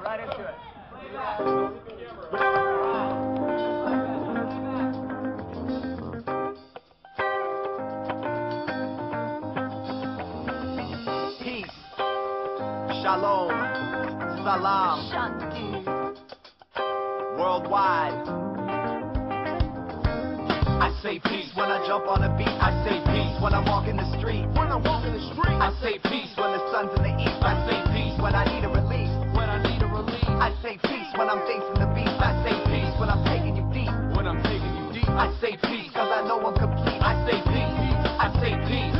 right into it. Peace, shalom, salam, worldwide. I say peace when I jump on a beat. I say peace when I walk in the street. I say peace when the sun's in the east. I say peace when I need a release. I say peace when I'm facing the beast. I say peace when I'm taking you deep. I say peace cause I know I'm complete. I say peace. I say peace.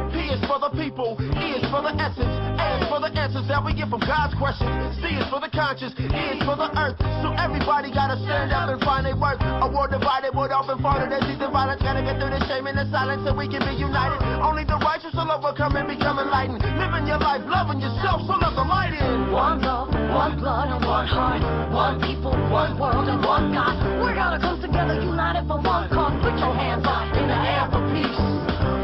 P is for the people, E is for the essence, A is for the answers that we get from God's questions, C is for the conscious, E is for the earth. So everybody gotta stand up and find their worth. A war divided would often fall to disease and violence. Gotta get through the shame and the silence so we can be united. Only the righteous will overcome and become enlightened. Living your life, loving yourself, so let the light in. One love, one blood and one heart. One people, one world and one God. We gotta come together, united for one cause. Put your hands up in the air for peace.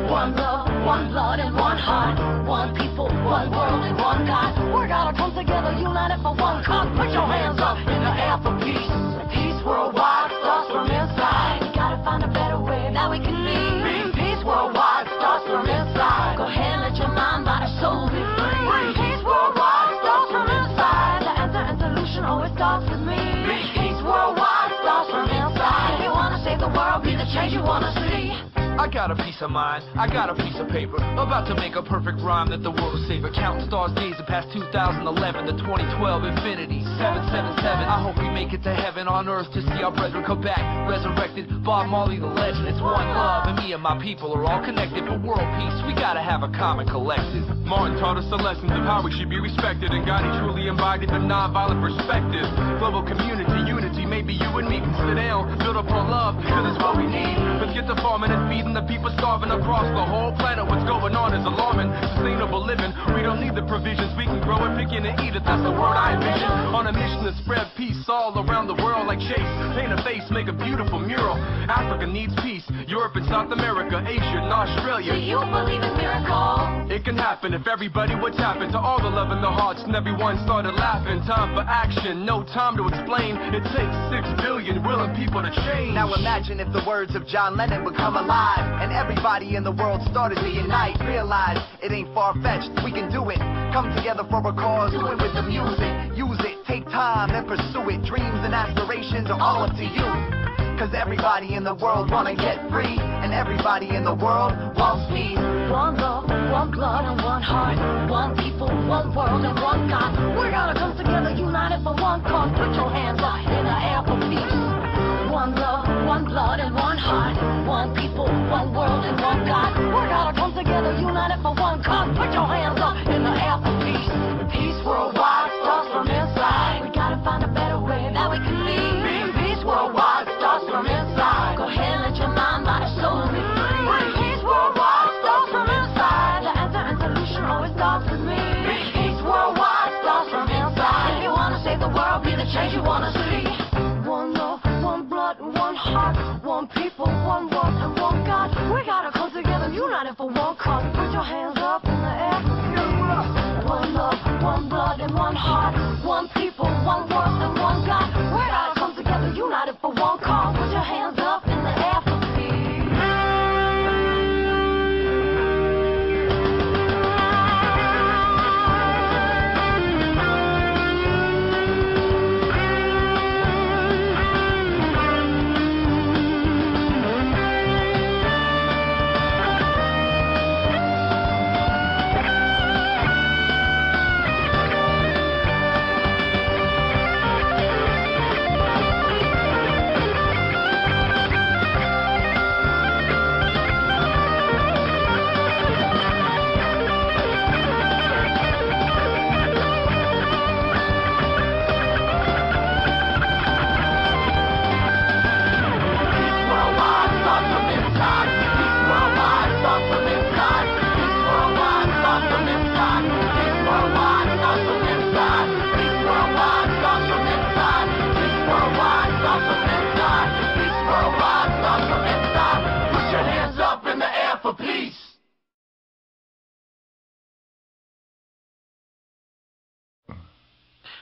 One love, one blood and one heart. One people, one world and one God. We gotta come together, united for one cause. Put your hands up in the air for peace. Peace worldwide starts from inside. We gotta find a better way that we can live. Peace worldwide starts from inside. Go ahead and let your mind, body, soul be free. Peace worldwide starts from inside. The answer and solution always starts with me. Peace worldwide starts from inside. If you wanna save the world, be the change you wanna see. I got a piece of mind, I got a piece of paper, about to make a perfect rhyme that the world will savor. Counting stars gazing past 2011 to 2012, infinity, 777. I hope we make it to heaven on earth to see our brethren come back, resurrected. Bob Marley the legend, it's one love, and me and my people are all connected. For world peace, we gotta have a common collective. Martin taught us the lessons of how we should be respected, and God, he truly embodied the non-violent perspective. Global community, unity, maybe you and me can sit down, build up on love, because it's what we need. Let's get to farming and feeding the people starving across the whole planet. What's going on is alarming. Sustainable living, we don't need the provisions. We can grow it, pick it, and eat it. That's the word I envision. On a mission to spread peace all around the world like Chase. Paint a face, make a beautiful mural. Africa needs peace. Europe and South America, Asia and Australia. Do you believe in miracles? It can happen if everybody would tap into all the love in their hearts and everyone started laughing. Time for action, no time to explain. It takes 6 billion willing people to change. Now imagine if the words of John Lennon would come alive and everybody in the world started to unite. Realize it ain't far-fetched, we can do it. Come together for a cause, do it with the music. Use it, take time and pursue it. Dreams and aspirations are all up to you. Cause everybody in the world wanna get free, and everybody in the world wants peace. One love, one blood and one heart. One people, one world and one God. We gotta come together, united for one cause. Put your hands up in the air for peace. One love, one blood and one heart. One people, one world and one God. We gotta come together, united for one cause. Put your hands up in the air for peace. Peace worldwide starts from inside. We gotta find a better way that we can live. Peace worldwide starts from inside. Go ahead and let your mind, body, soul be free. Peace worldwide starts from inside. The answer and solution always starts with me. Peace worldwide starts from inside. If you wanna save the world, be the change you wanna see. One love, one blood, one heart. One people, one world, and one God. We gotta come together, united for one cause. Put your hands up in the air. One love, one blood, and one heart. One people, one world, and one God. We gotta come together, united for one cause. Put your hands up in the air for peace.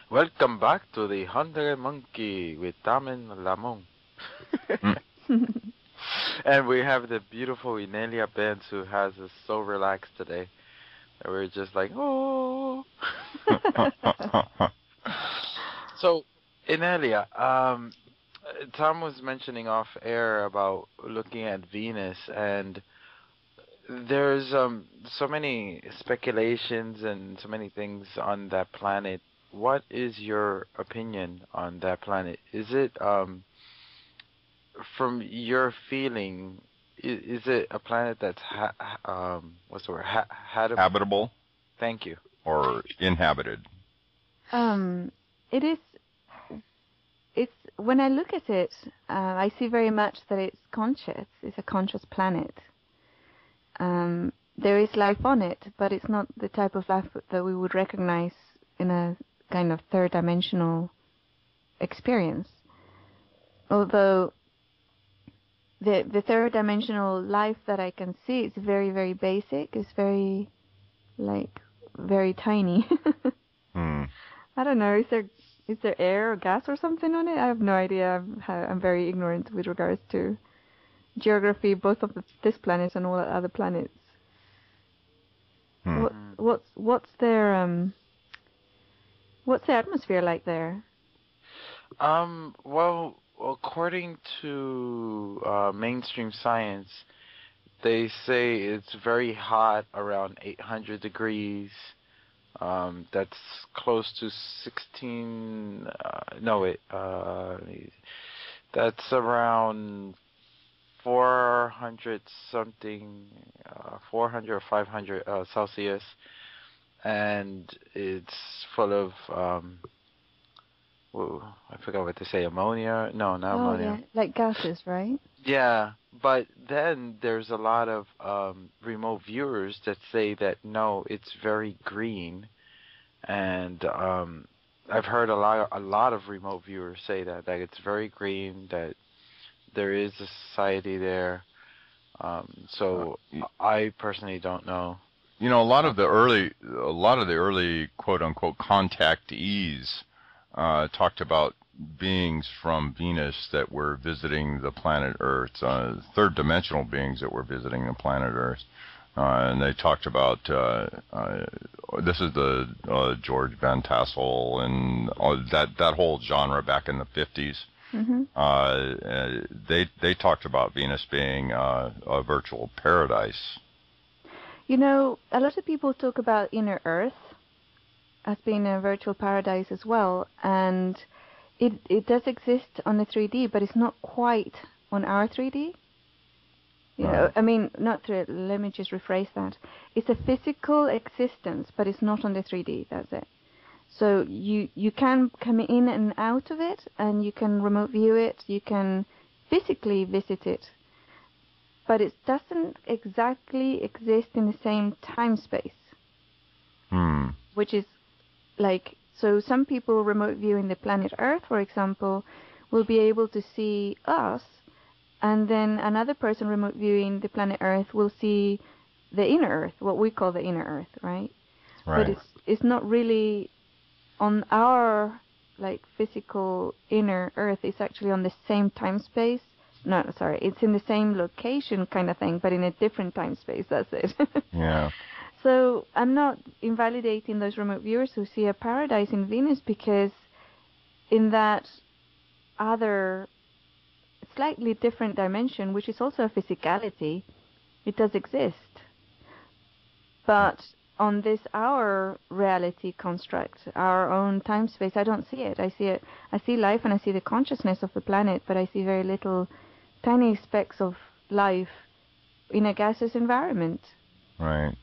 Welcome back to the 100 Monkey with Damen Lamont. And we have the beautiful Inelia Benz, who has us so relaxed today that we're just like, oh. So, Inelia, Tom was mentioning off air about looking at Venus, and there's so many speculations and so many things on that planet. What is your opinion on that planet? Is it, from your feeling, is it a planet that's what's the word? Habitable? Thank you. Or inhabited? It is. It's when I look at it, I see very much that it's conscious. It's a conscious planet. There is life on it, but it's not the type of life that we would recognize in a kind of third-dimensional experience. Although the third-dimensional life that I can see is very, very basic. It's very, very tiny. I don't know. Is there air or gas or something on it? I have no idea. I'm very ignorant with regards to geography, both of this planet and all other planets. What's their atmosphere like there? Well, according to mainstream science, they say it's very hot, around 800 degrees. That's close to 16. That's around 400 something, 400 or 500 Celsius, and it's full of I forgot what to say. Ammonia? No, not ammonia. Yeah. Like gases, right? Yeah, but then there's a lot of remote viewers that say that no, it's very green, and I've heard a lot of remote viewers say that it's very green, that there is a society there. So I personally don't know. You know, a lot of the early quote unquote contactees talked about beings from Venus that were visiting the planet Earth, third dimensional beings that were visiting the planet Earth. And they talked about, this is the George Van Tassel and that whole genre back in the 50s. They talked about Venus being a virtual paradise. You know, a lot of people talk about inner Earth as being a virtual paradise as well, and it does exist on the 3D, but it's not quite on our 3D. You know, I mean, let me just rephrase that. It's a physical existence, but it's not on the 3D, that's it. So you can come in and out of it, and you can remote view it, you can physically visit it, but it doesn't exactly exist in the same time space. Which is so some people remote viewing the planet Earth, for example, will be able to see us, and then another person remote viewing the planet Earth will see the inner Earth, what we call the inner Earth, right? But it's not really on our physical inner Earth. It's actually on the same time space. No, sorry, it's in the same location kind of thing, but in a different time space. That's it. Yeah. So I'm not invalidating those remote viewers who see a paradise in Venus, because in that other slightly different dimension, which is also a physicality, it does exist. But on this our reality construct, our own time space, I don't see it. I see life, and I see the consciousness of the planet, but I see very little tiny specks of life in a gaseous environment. Right.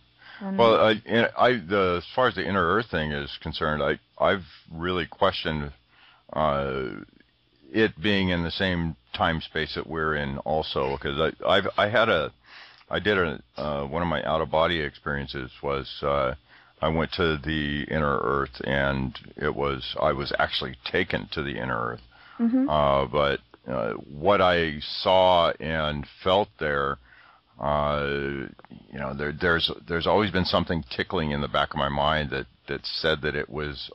Well, as far as the inner Earth thing is concerned, I've really questioned it being in the same time space that we're in also, because I did one of my out of body experiences was I went to the inner Earth, and I was actually taken to the inner Earth. But what I saw and felt there, there's always been something tickling in the back of my mind that said that it was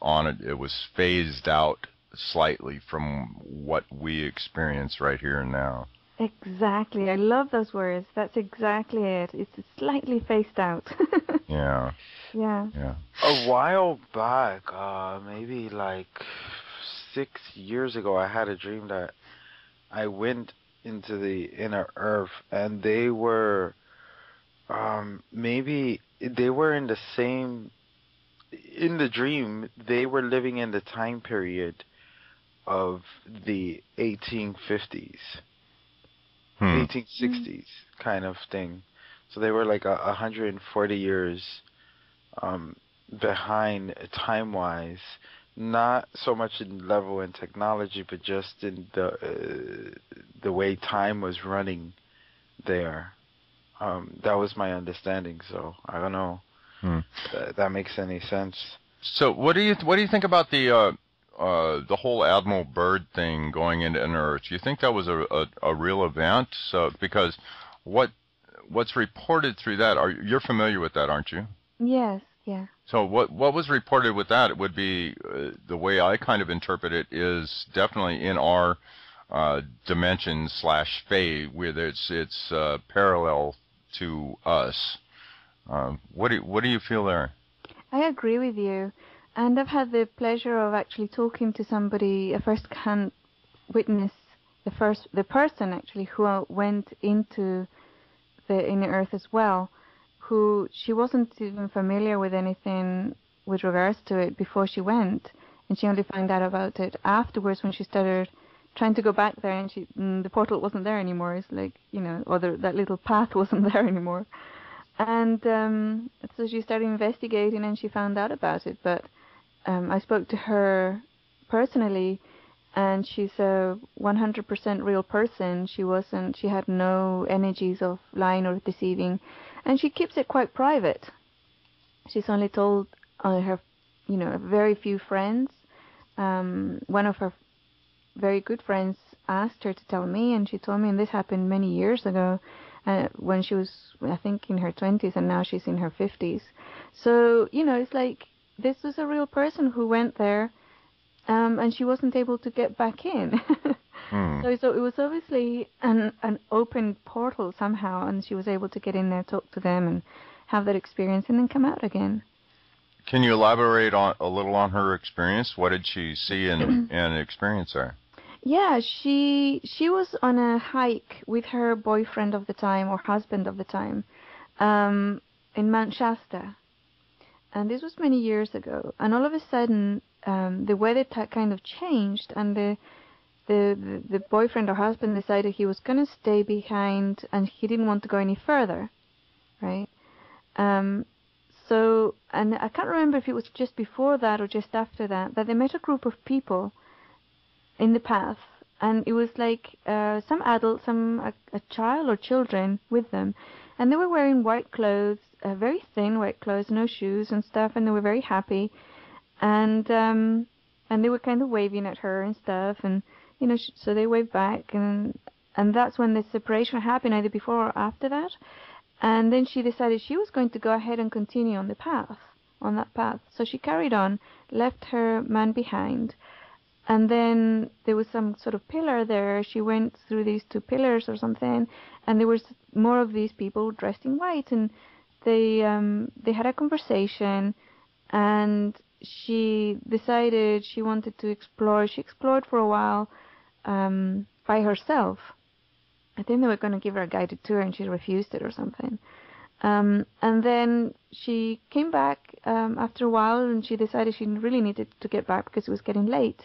phased out slightly from what we experience right here and now. Exactly. I love those words. That's exactly it. It's slightly phased out. Yeah. Yeah. Yeah. A while back, maybe like 6 years ago, I had a dream that I went into the inner earth, and they were maybe they were in the same. In the dream, they were living in the time period of the 1850s. 1860s kind of thing. So they were like 140 years behind time-wise, not so much in level and technology, but just in the way time was running there. That was my understanding. So I don't know if that makes any sense. So what do you think about the whole Admiral Byrd thing going into Inner Earth? Do you think that was a real event? So because what's reported through that, you're familiar with that, aren't you? Yes, yeah. So what was reported with that, it would be the way I kind of interpret it is definitely in our dimension / phase, where it's parallel to us. What do you feel there? I agree with you. And I've had the pleasure of actually talking to somebody, a first-hand witness, the person actually who went into the inner earth as well, who she wasn't even familiar with anything with regards to it before she went, and she only found out about it afterwards when she started trying to go back there, and the portal wasn't there anymore. It's like, or that little path wasn't there anymore. And so she started investigating, and she found out about it, but I spoke to her personally, and she's a 100% real person. She had no energies of lying or deceiving, and she keeps it quite private. She's only told her, very few friends. One of her very good friends asked her to tell me, and she told me, and this happened many years ago, when she was, I think, in her 20s, and now she's in her 50s. So, it's like, this was a real person who went there, and she wasn't able to get back in. So it was obviously an open portal somehow, and she was able to get in there, talk to them, and have that experience, and then come out again. Can you elaborate a little on her experience? What did she see and experience there? Yeah, she was on a hike with her boyfriend of the time, or husband of the time, in Mount Shasta. And this was many years ago. And all of a sudden, the weather kind of changed, and the boyfriend or husband decided he was going to stay behind, and he didn't want to go any further, right? So, and I can't remember if it was just before that or just after that they met a group of people in the path, and it was like some adults, a child or children with them, and they were wearing white clothes, very thin white clothes, no shoes and stuff, and they were very happy, and they were kind of waving at her and stuff, and so they waved back, and that's when the separation happened, either before or after that. And then she decided she was going to go ahead and continue on that path. So she carried on, left her man behind, and then there was some sort of pillar there. She went through these 2 pillars or something, and there was more of these people dressed in white, and they had a conversation, and she decided she wanted to explore. She explored for a while by herself. I think they were going to give her a guided tour, and she refused it or something. And then she came back after a while, and she decided she really needed to get back because it was getting late.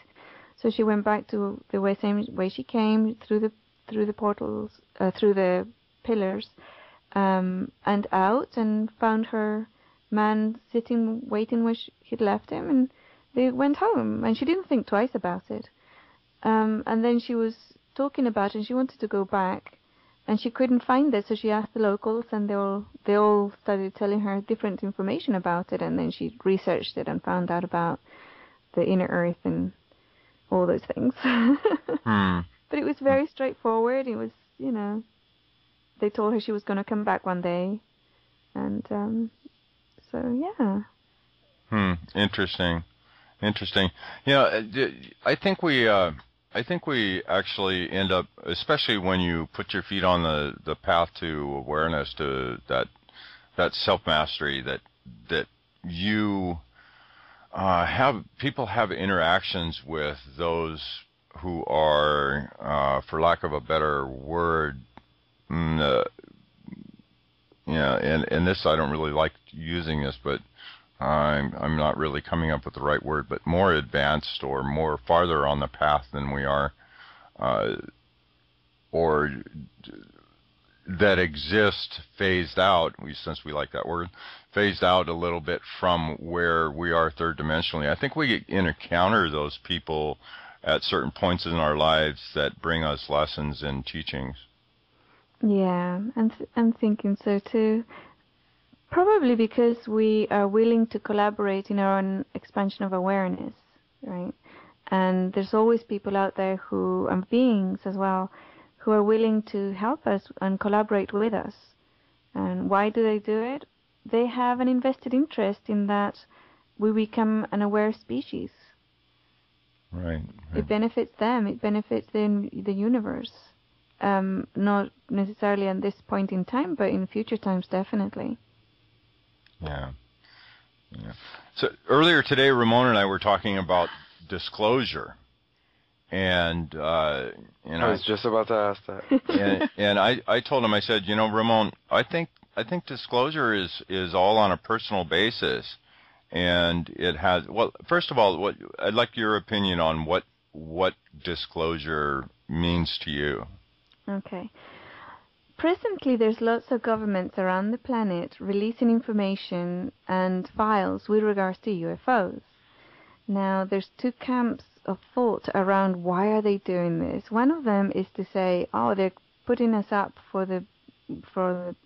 So she went back to the same way she came, through the portals, through the pillars, and out, and found her man sitting, waiting where he'd left him, and they went home. And she didn't think twice about it. And then she was talking about it, and she wanted to go back, and she couldn't find it, so she asked the locals, and they all started telling her different information about it, and then she researched it and found out about the inner earth and all those things. But it was very straightforward. It was, they told her she was going to come back one day, and so yeah. Interesting. Interesting. I think we actually end up, especially when you put your feet on the path to awareness, to that self-mastery, that you people have interactions with those who are, for lack of a better word, and this, I don't really like using this, but I'm not really coming up with the right word, but more advanced or more farther on the path than we are, or that exist phased out, since we like that word, phased out a little bit from where we are third dimensionally. I think we encounter those people at certain points in our lives that bring us lessons and teachings. Yeah, I'm thinking so too. Probably because we are willing to collaborate in our own expansion of awareness, right? And there's always people out there who are beings as well, who are willing to help us and collaborate with us. And why do they do it? They have an invested interest in that we become an aware species. Right. It benefits them. It benefits the universe. Not necessarily at this point in time, but in future times, definitely. Yeah. So earlier today, Ramon and I were talking about disclosure, and I was just about to ask that. and I told him, I said, Ramon, I think disclosure is all on a personal basis, and it has. Well, first of all, I'd like your opinion on what disclosure means to you. Okay. Presently, there's lots of governments around the planet releasing information and files with regards to UFOs. Now, there's two camps of thought around why are they doing this. One of them is to say, oh, they're putting us up for the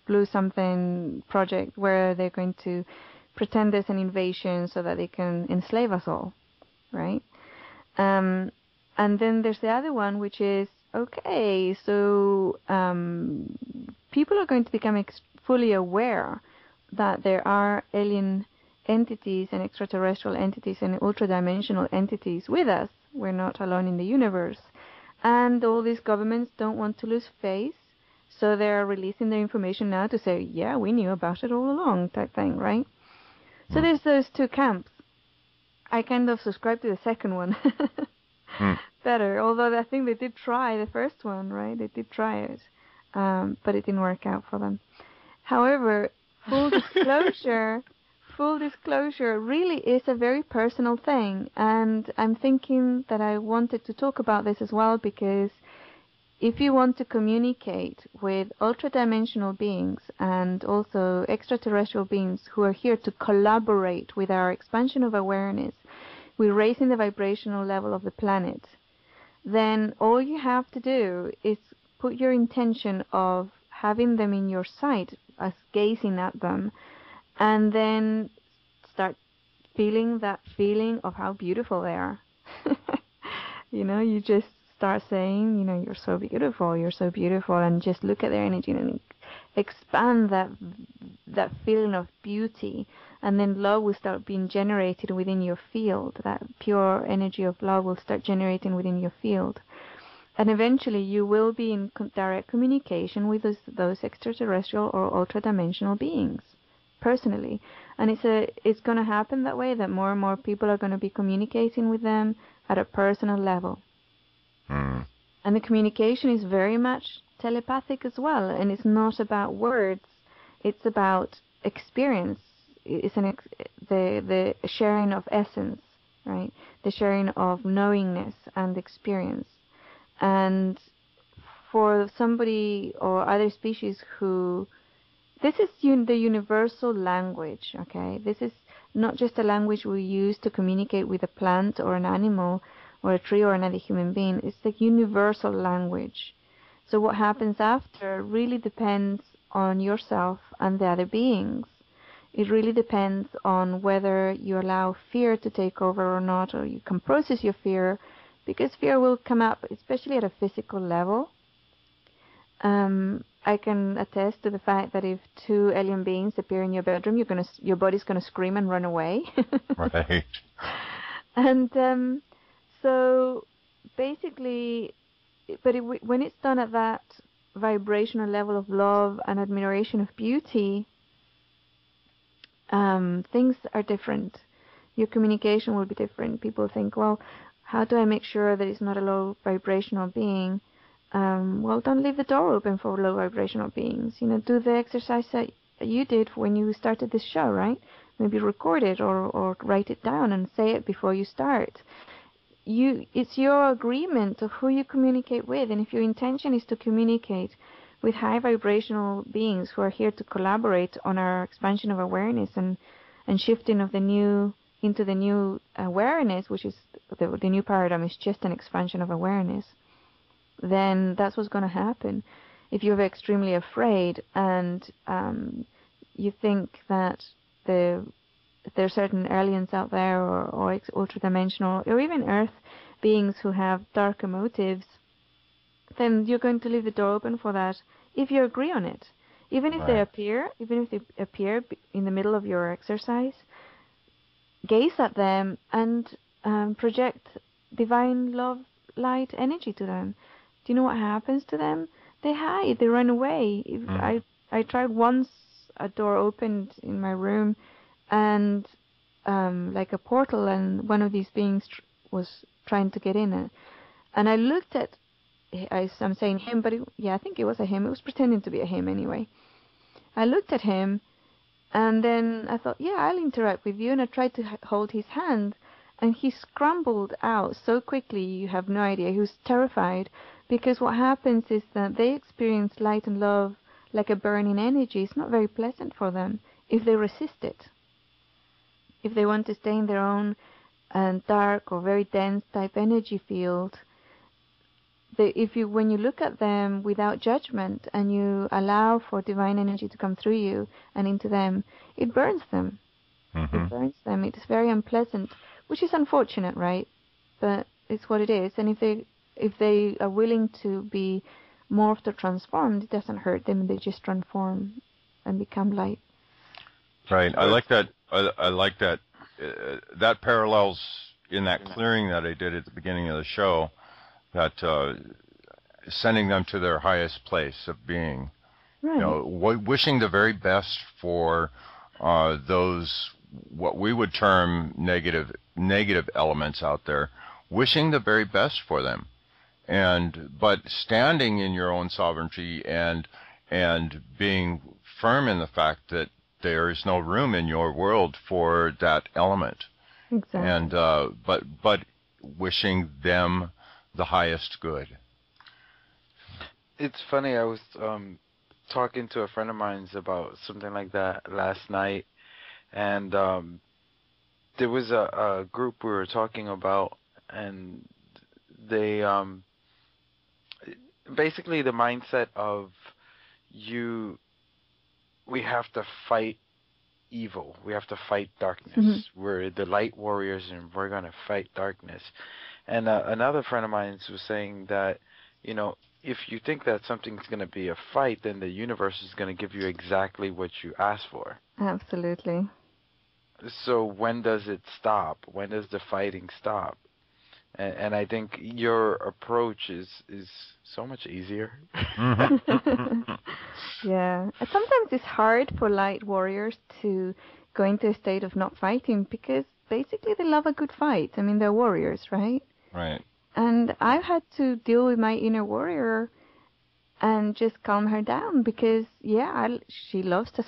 Blue Something project, where they're going to pretend there's an invasion so that they can enslave us all, right? And then there's the other one, which is, okay, so people are going to become fully aware that there are alien entities and extraterrestrial entities and ultra-dimensional entities with us. We're not alone in the universe. And all these governments don't want to lose face, so they're releasing their information now to say, yeah, we knew about it all along, type thing, right? So there's those two camps. I kind of subscribe to the second one. Better, although I think they did try the first one, right? They did try it, but it didn't work out for them. However, full disclosure really is a very personal thing, and I'm thinking that I wanted to talk about this as well, because if you want to communicate with ultra-dimensional beings and also extraterrestrial beings who are here to collaborate with our expansion of awareness, we're raising the vibrational level of the planet, then all you have to do is put your intention of having them in your sight, as gazing at them, and then start feeling that feeling of how beautiful they are. You just start saying, you're so beautiful, and just look at their energy and expand that feeling of beauty, and then love will start being generated within your field. That pure energy of love will start generating within your field, and eventually you will be in direct communication with those extraterrestrial or ultra-dimensional beings personally. And it's going to happen that way, that more and more people are going to be communicating with them at a personal level. And the communication is very much telepathic as well, and it's not about words, it's about experience. It's the sharing of essence, right? The sharing of knowingness and experience. And for somebody or other species this is the universal language, okay? This is not just a language we use to communicate with a plant or an animal or a tree or another human being. It's the universal language. So what happens after really depends on yourself and the other beings. It really depends on whether you allow fear to take over or not, or you can process your fear, because fear will come up, especially at a physical level, I can attest to the fact that if two alien beings appear in your bedroom, your body's gonna scream and run away. Right. And so basically, but when it's done at that vibrational level of love and admiration of beauty, things are different. Your communication will be different. People think, well, how do I make sure that it's not a low vibrational being? Well, don't leave the door open for low vibrational beings. Do the exercise that you did when you started this show, right? Maybe record it or write it down and say it before you start. It's your agreement of who you communicate with, and if your intention is to communicate with high vibrational beings who are here to collaborate on our expansion of awareness and shifting of the new into the new awareness, which is the new paradigm is just an expansion of awareness, then that's what's going to happen. If you're extremely afraid and you think that there are certain aliens out there or ultra-dimensional or even Earth beings who have darker motives, then you're going to leave the door open for that if you agree on it. Even if they appear in the middle of your exercise, gaze at them and project divine love, light, energy to them. Do you know what happens to them? They hide, they run away. I tried once, a door opened in my room and like a portal, and one of these beings was trying to get in. And I looked at, I'm saying him, but I think it was a him. It was pretending to be a him anyway. I looked at him, and then I thought, yeah, I'll interact with you. And I tried to hold his hand, and he scrambled out so quickly, you have no idea. He was terrified, because what happens is that they experience light and love like a burning energy. It's not very pleasant for them if they resist it. If they want to stay in their own dark or very dense type energy field, when you look at them without judgment and you allow for divine energy to come through you and into them, it burns them. It burns them. It's very unpleasant, which is unfortunate, right? But it's what it is. And if they are willing to be morphed or transformed, it doesn't hurt them. They just transform and become light. Right. I like that. I like that. That parallels in that clearing that I did at the beginning of the show, that sending them to their highest place of being. Right. Wishing the very best for those, what we would term negative elements out there, wishing the very best for them, but standing in your own sovereignty and being firm in the fact that there is no room in your world for that element. Exactly. And but wishing them the highest good. It's funny, I was talking to a friend of mine about something like that last night, and there was a group we were talking about, and they basically the mindset of we have to fight evil, we have to fight darkness. We're the light warriors and we're going to fight darkness. And another friend of mine was saying that, if you think that something's going to be a fight, then the universe is going to give you exactly what you asked for. Absolutely. So when does it stop? When does the fighting stop? And I think your approach is so much easier. Yeah. Sometimes it's hard for light warriors to go into a state of not fighting, because basically they love a good fight. I mean, they're warriors, right? Right. And I've had to deal with my inner warrior and just calm her down, because, she loves to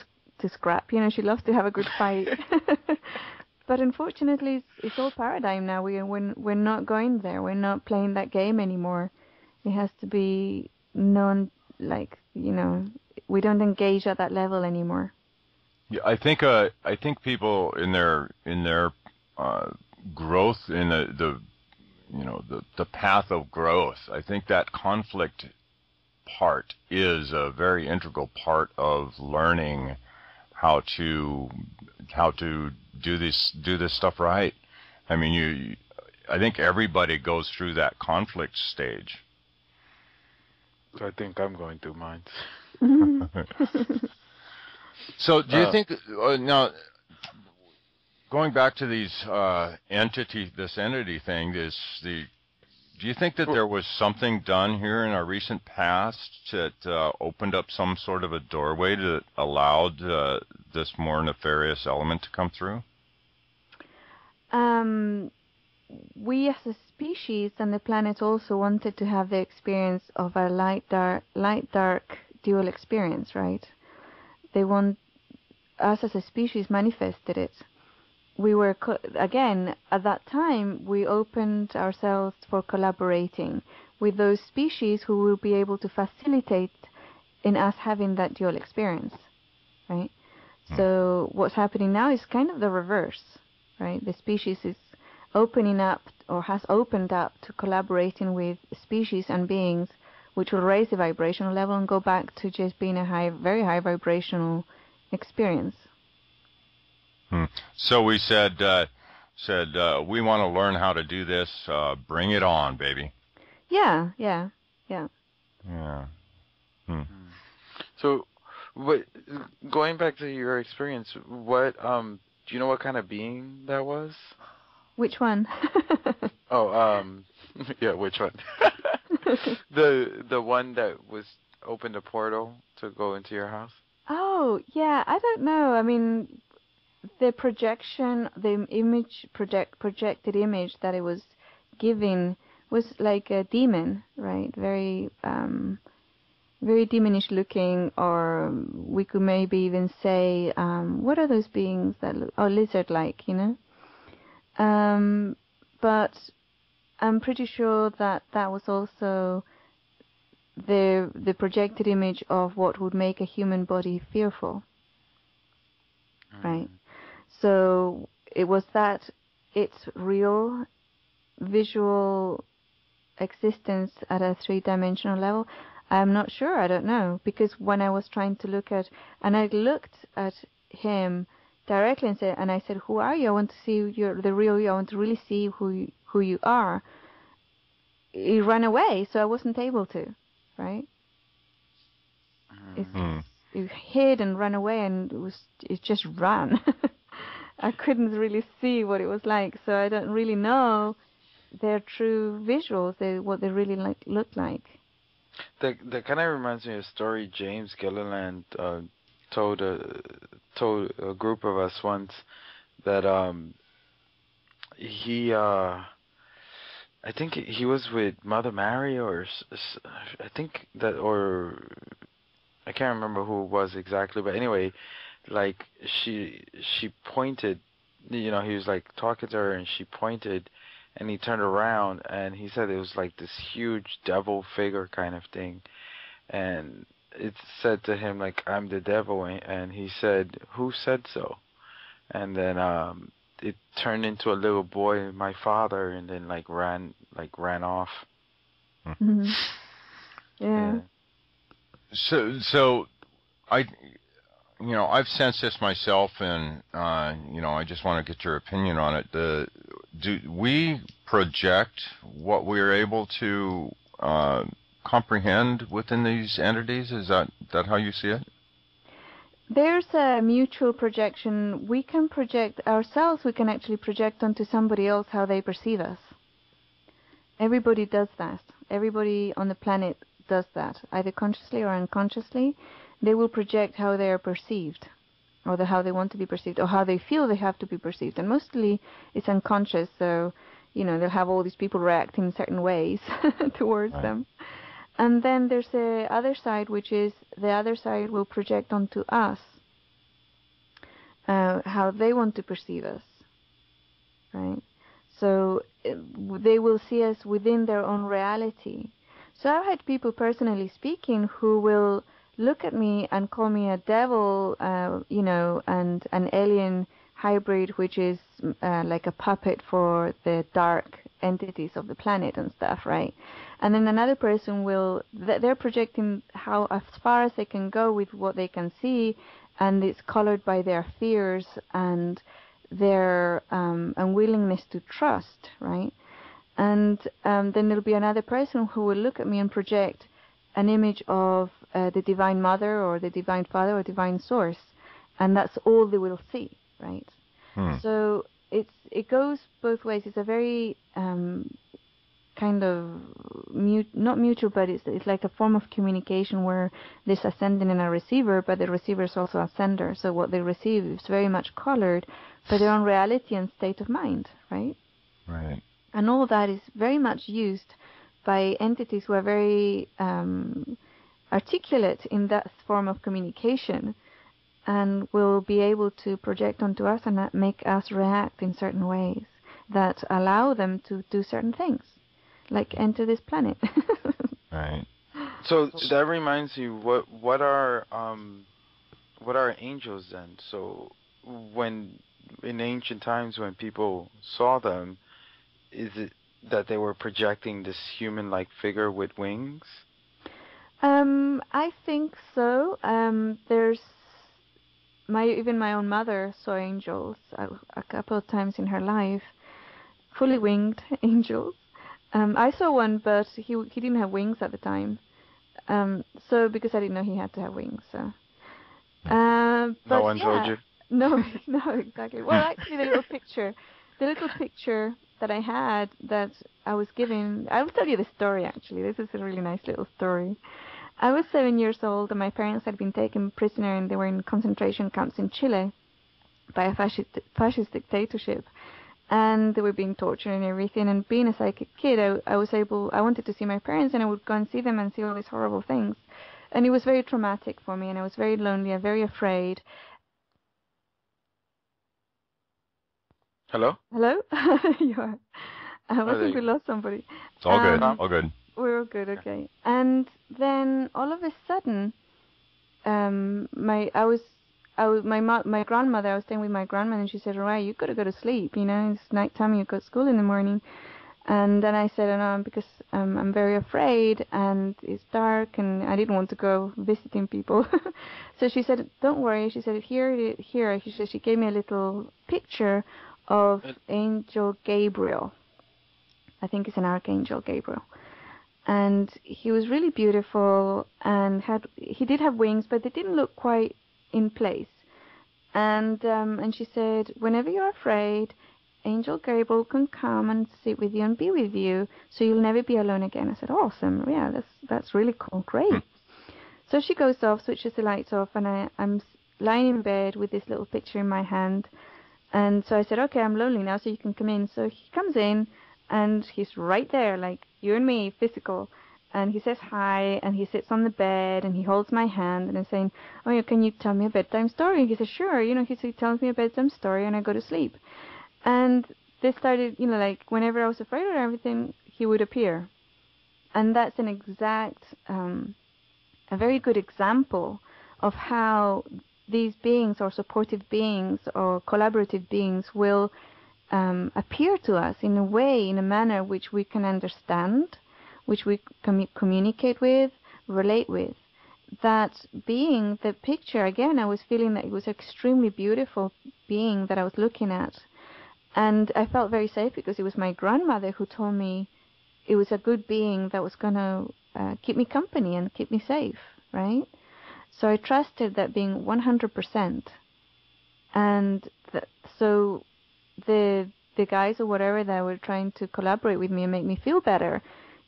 scrap. She loves to have a good fight. But unfortunately, it's all paradigm now. We're not going there. We're not playing that game anymore. It has to be we don't engage at that level anymore. Yeah, I think people in their growth, in the path of growth, I think that conflict part is a very integral part of learning how to do this stuff right. I mean, I think everybody goes through that conflict stage. I think I'm going through mine. So, do you think now? Going back to these this entity thing, do you think that there was something done here in our recent past that opened up some sort of a doorway that allowed this more nefarious element to come through? We as a species and the planet also wanted to have the experience of a light-dark dual experience, right? They want us as a species manifested it. We were, again, at that time, we opened ourselves for collaborating with those species who will be able to facilitate in us having that dual experience, right? So what's happening now is kind of the reverse, right? The species is opening up or has opened up to collaborating with species and beings which will raise the vibrational level and go back to just being a very high vibrational experience. So we said we want to learn how to do this. Bring it on, baby. Yeah. So, going back to your experience, do you know what kind of being that was? Which one? Yeah, which one? the one that opened a portal to go into your house? Oh, yeah, I don't know. I mean, the projection, the projected image that it was giving was like a demon, right? Very demonish looking, or we could maybe even say, what are those beings that look, lizard-like, you know? But I'm pretty sure that was also the projected image of what would make a human body fearful, right? So it was that its real visual existence at a three-dimensional level. I'm not sure. I don't know, because when I was trying to look at, and I looked at him directly and I said, "Who are you? I want to see the real you. I want to really see who you are." He ran away, so I wasn't able to, right? It hid and ran away, and it just ran. I couldn't really see what it was like, so I don't really know their true visuals, what they really look like. That kind of reminds me of a story James Gilliland told a group of us once, that I think he was with Mother Mary, or I think that, or I can't remember who it was exactly, but anyway, like she pointed, he was like talking to her and she pointed, and he turned around and he said it was like this huge devil figure kind of thing, and it said to him like, "I'm the devil," and he said, "Who said so?" And then it turned into a little boy, my father, and then ran off. Mm-hmm. Yeah. So I've sensed this myself, and I just want to get your opinion on it. Do we project what we're able to comprehend within these entities? Is that how you see it? There's a mutual projection. We can project ourselves. We can actually project onto somebody else how they perceive us. Everybody does that. Everybody on the planet does that, either consciously or unconsciously. They will project how they are perceived, or how they want to be perceived, or how they feel they have to be perceived. And mostly it's unconscious, so they'll have all these people reacting in certain ways towards them. And then there's the other side, which is the other side will project onto us how they want to perceive us, right? So they will see us within their own reality. So I've had people, personally speaking, who will look at me and call me a devil, and an alien hybrid, which is like a puppet for the dark entities of the planet and stuff, right? And then another person they're projecting how as far as they can go with what they can see, and it's colored by their fears and their unwillingness to trust, right? And then there'll be another person who will look at me and project an image of the Divine Mother or the Divine Father or Divine Source, and that's all they will see, right? So it goes both ways. It's a very kind of not mutual, but it's like a form of communication where there's a sending and a receiver, but the receiver is also a sender. So what they receive is very much colored by their own reality and state of mind, right? Right. And all that is very much used by entities who are very articulate in that form of communication, and will be able to project onto us and make us react in certain ways that allow them to do certain things, like enter this planet. Right. So that reminds you, what are angels then? So when in ancient times when people saw them, is it that they were projecting this human-like figure with wings? I think so. There's even my own mother saw angels a couple of times in her life, fully winged angels. I saw one, but he didn't have wings at the time. So because I didn't know he had to have wings. So. But no one told you? No, exactly. Well, actually, the little picture that I had that I was given, I will tell you the story actually. This is a really nice little story. I was 7 years old and my parents had been taken prisoner and they were in concentration camps in Chile by a fascist dictatorship. And they were being tortured and everything. And being a psychic kid, I wanted to see my parents and I would go and see them and see all these horrible things. And it was very traumatic for me and I was very lonely and very afraid. Hello? Hello? You are. I think we lost somebody. It's all good. All good. We're all good, okay. And then all of a sudden, my grandmother, I was staying with my grandmother, and she said, "Alright, you gotta go to sleep. You know, it's nighttime. You go to school in the morning." And then I said, "No, because I'm very afraid, and it's dark, and I didn't want to go visiting people." So she said, "Don't worry." She said, "Here." She gave me a little picture of Angel Gabriel. I think it's an Archangel Gabriel. And he was really beautiful and he did have wings, but they didn't look quite in place. And she said, "Whenever you're afraid, Angel Gabriel can come and sit with you and be with you, so you'll never be alone again." I said, "Awesome, yeah, that's really cool, great." So she goes off, switches the lights off, and I'm lying in bed with this little picture in my hand. And so I said, "Okay, I'm lonely now, so you can come in." So he comes in, and he's right there, like you and me, physical. And he says hi, and he sits on the bed, and he holds my hand, and I'm saying, "Oh, yeah, can you tell me a bedtime story?" And he says, "Sure." You know, he tells me a bedtime story, and I go to sleep. And this started, you know, like whenever I was afraid of everything, he would appear. And that's an exact, a very good example of how these beings or supportive beings or collaborative beings will appear to us in a way, in a manner which we can understand, which we communicate with, relate with. That being, the picture, again, I was feeling that it was an extremely beautiful being that I was looking at. And I felt very safe because it was my grandmother who told me it was a good being that was going to keep me company and keep me safe, right? So I trusted that being 100%. And so the guys or whatever that were trying to collaborate with me and make me feel better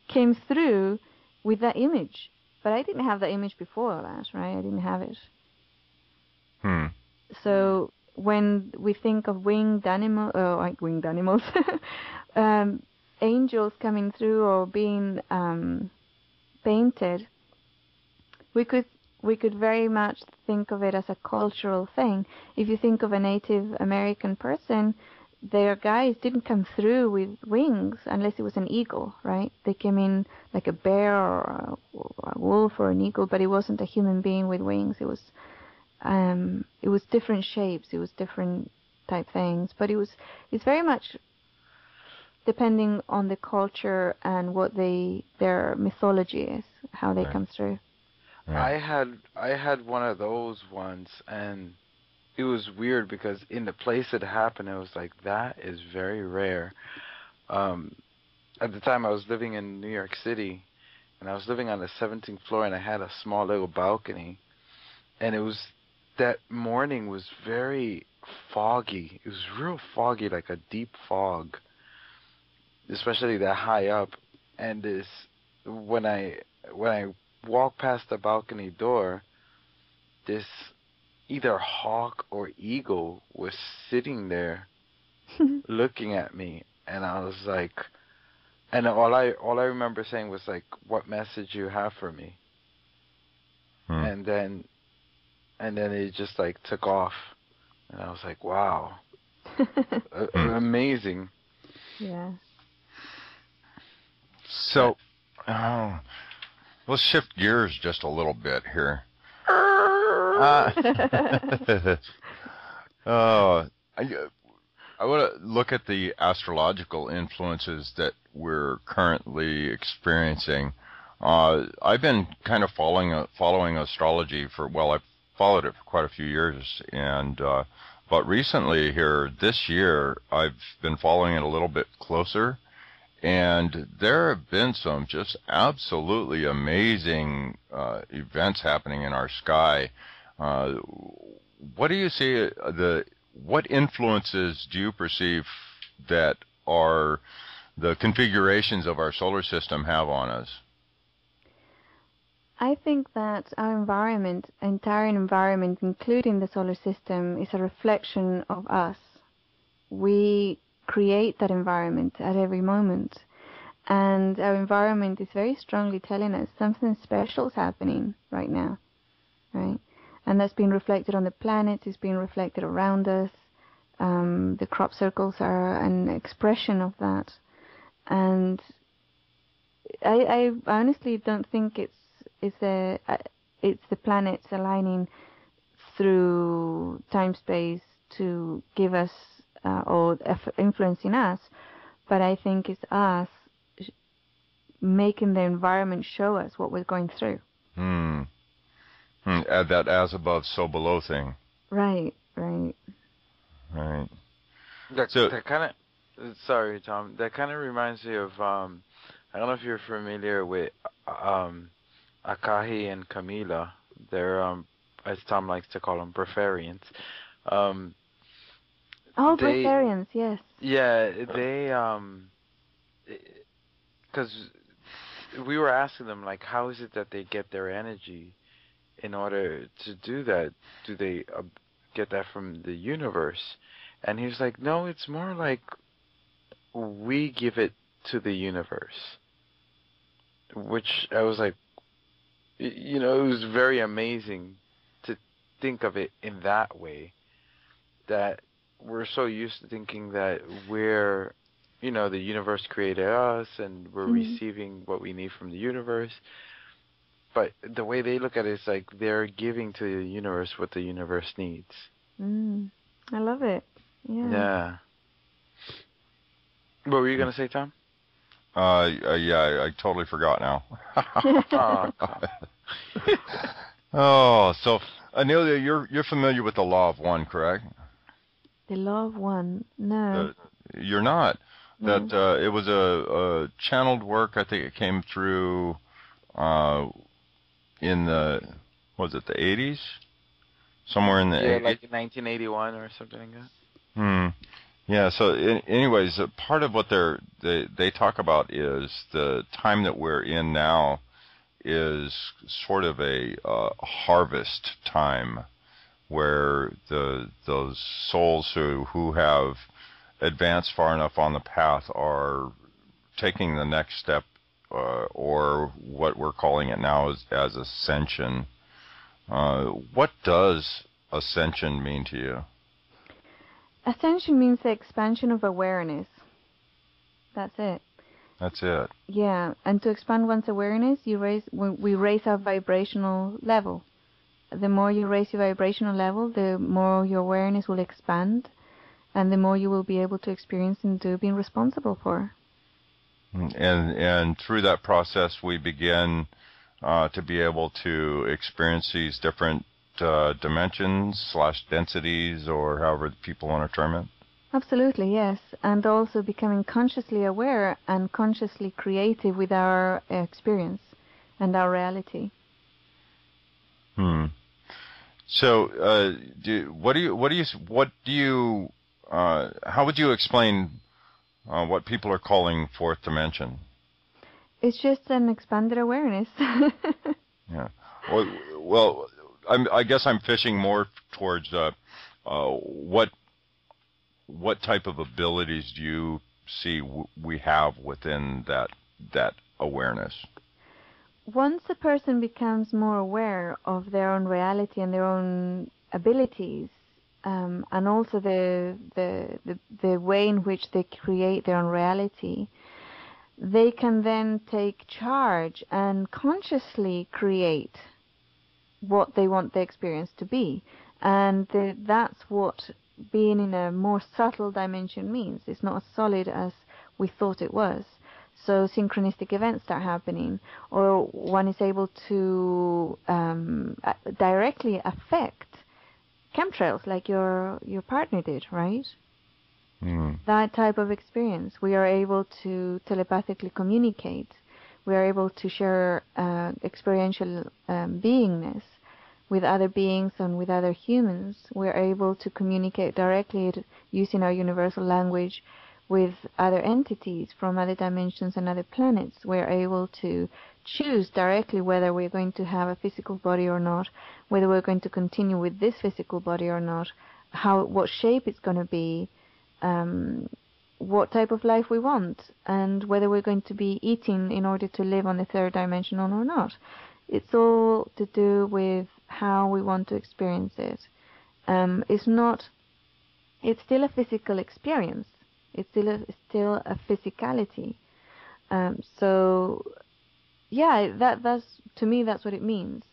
came through with that image. But I didn't have that image before that, right? I didn't have it. So when we think of winged animals, angels coming through or being painted, we could very much think of it as a cultural thing. If you think of a Native American person, their guys didn't come through with wings unless it was an eagle, right? They came in like a bear or a wolf or an eagle, but it wasn't a human being with wings. It was different shapes. It was different type things, but it's very much depending on the culture and what their mythology is, how they come through. I had one of those once, and it was weird because in the place it happened, it was like, that is very rare. At the time I was living in New York City, and I was living on the 17th floor, and I had a small little balcony, and that morning was very foggy. It was real foggy, like a deep fog, especially that high up. And when I walked past the balcony door, this either hawk or eagle was sitting there looking at me, and I was like, and all I remember saying was like, "What message you have for me?" And then it just like took off, and I was like, "Wow, amazing." Yeah. So, let's shift gears just a little bit here. I want to look at the astrological influences that we're currently experiencing. I've been kind of following astrology I've followed it for quite a few years, and but recently here this year I've been following it a little bit closer, and there have been some just absolutely amazing events happening in our sky. What do you see? What influences do you perceive that are the configurations of our solar system have on us? I think that our entire environment, including the solar system, is a reflection of us. We create that environment at every moment. And our environment is very strongly telling us something special is happening right now, right? And that's being reflected on the planet, it's being reflected around us. The crop circles are an expression of that. And I honestly don't think it's the planets aligning through time-space to give us or influencing us, but I think it's us making the environment show us what we're going through. Add that as above, so below thing. Right. That kind of, sorry, Tom. That kind of reminds me of I don't know if you're familiar with Akahi and Camila. They're as Tom likes to call them, breatharians. Breatharians, yes. Yeah, they because we were asking them, like, how is it that they get their energy in order to do that? Do they get that from the universe? And he was like, no, it's more like we give it to the universe. Which I was like, it was very amazing to think of it in that way. That we're so used to thinking that we're, the universe created us and we're receiving what we need from the universe. But the way they look at it is like they're giving to the universe what the universe needs. I love it. Yeah. What were you going to say, Tom? Yeah, I totally forgot now. So Inelia, you're familiar with the law of one, correct? The law of one? No. You're not. No. That it was a channeled work. I think it came through in the 80s? Somewhere in the 80s? Like in 1981 or something like that. Yeah, so anyways, part of what they talk about is the time that we're in now is sort of a harvest time, where those souls who have advanced far enough on the path are taking the next step, or what we're calling it now as ascension. What does ascension mean to you? Ascension means the expansion of awareness. That's it. That's it. Yeah, and to expand one's awareness, we raise our vibrational level. The more you raise your vibrational level, the more your awareness will expand, and the more you will be able to experience and do being responsible for. And through that process, we begin to be able to experience these different dimensions / densities, or however people want to term it. Absolutely, yes. And also becoming consciously aware and consciously creative with our experience. and our reality. So, how would you explain what people are calling fourth dimension? It's just an expanded awareness. Yeah. Well, I guess I'm fishing more towards what type of abilities do you see we have within that awareness? Once a person becomes more aware of their own reality and their own abilities, and also the way in which they create their own reality, they can then take charge and consciously create what they want the experience to be. And that's what being in a more subtle dimension means. It's not as solid as we thought it was. So synchronistic events start happening, or one is able to directly affect chemtrails like your partner did, right? That type of experience. We are able to telepathically communicate. We are able to share experiential beingness with other beings and with other humans. We are able to communicate directly using our universal language with other entities from other dimensions and other planets. We are able to choose directly whether we're going to have a physical body or not, whether we're going to continue with this physical body or not, what shape it's going to be, what type of life we want, and whether we're going to be eating in order to live on the third dimension or not. It's all to do with how we want to experience it. It's still a physical experience. It's still a physicality. So, yeah, that's to me that's what it means.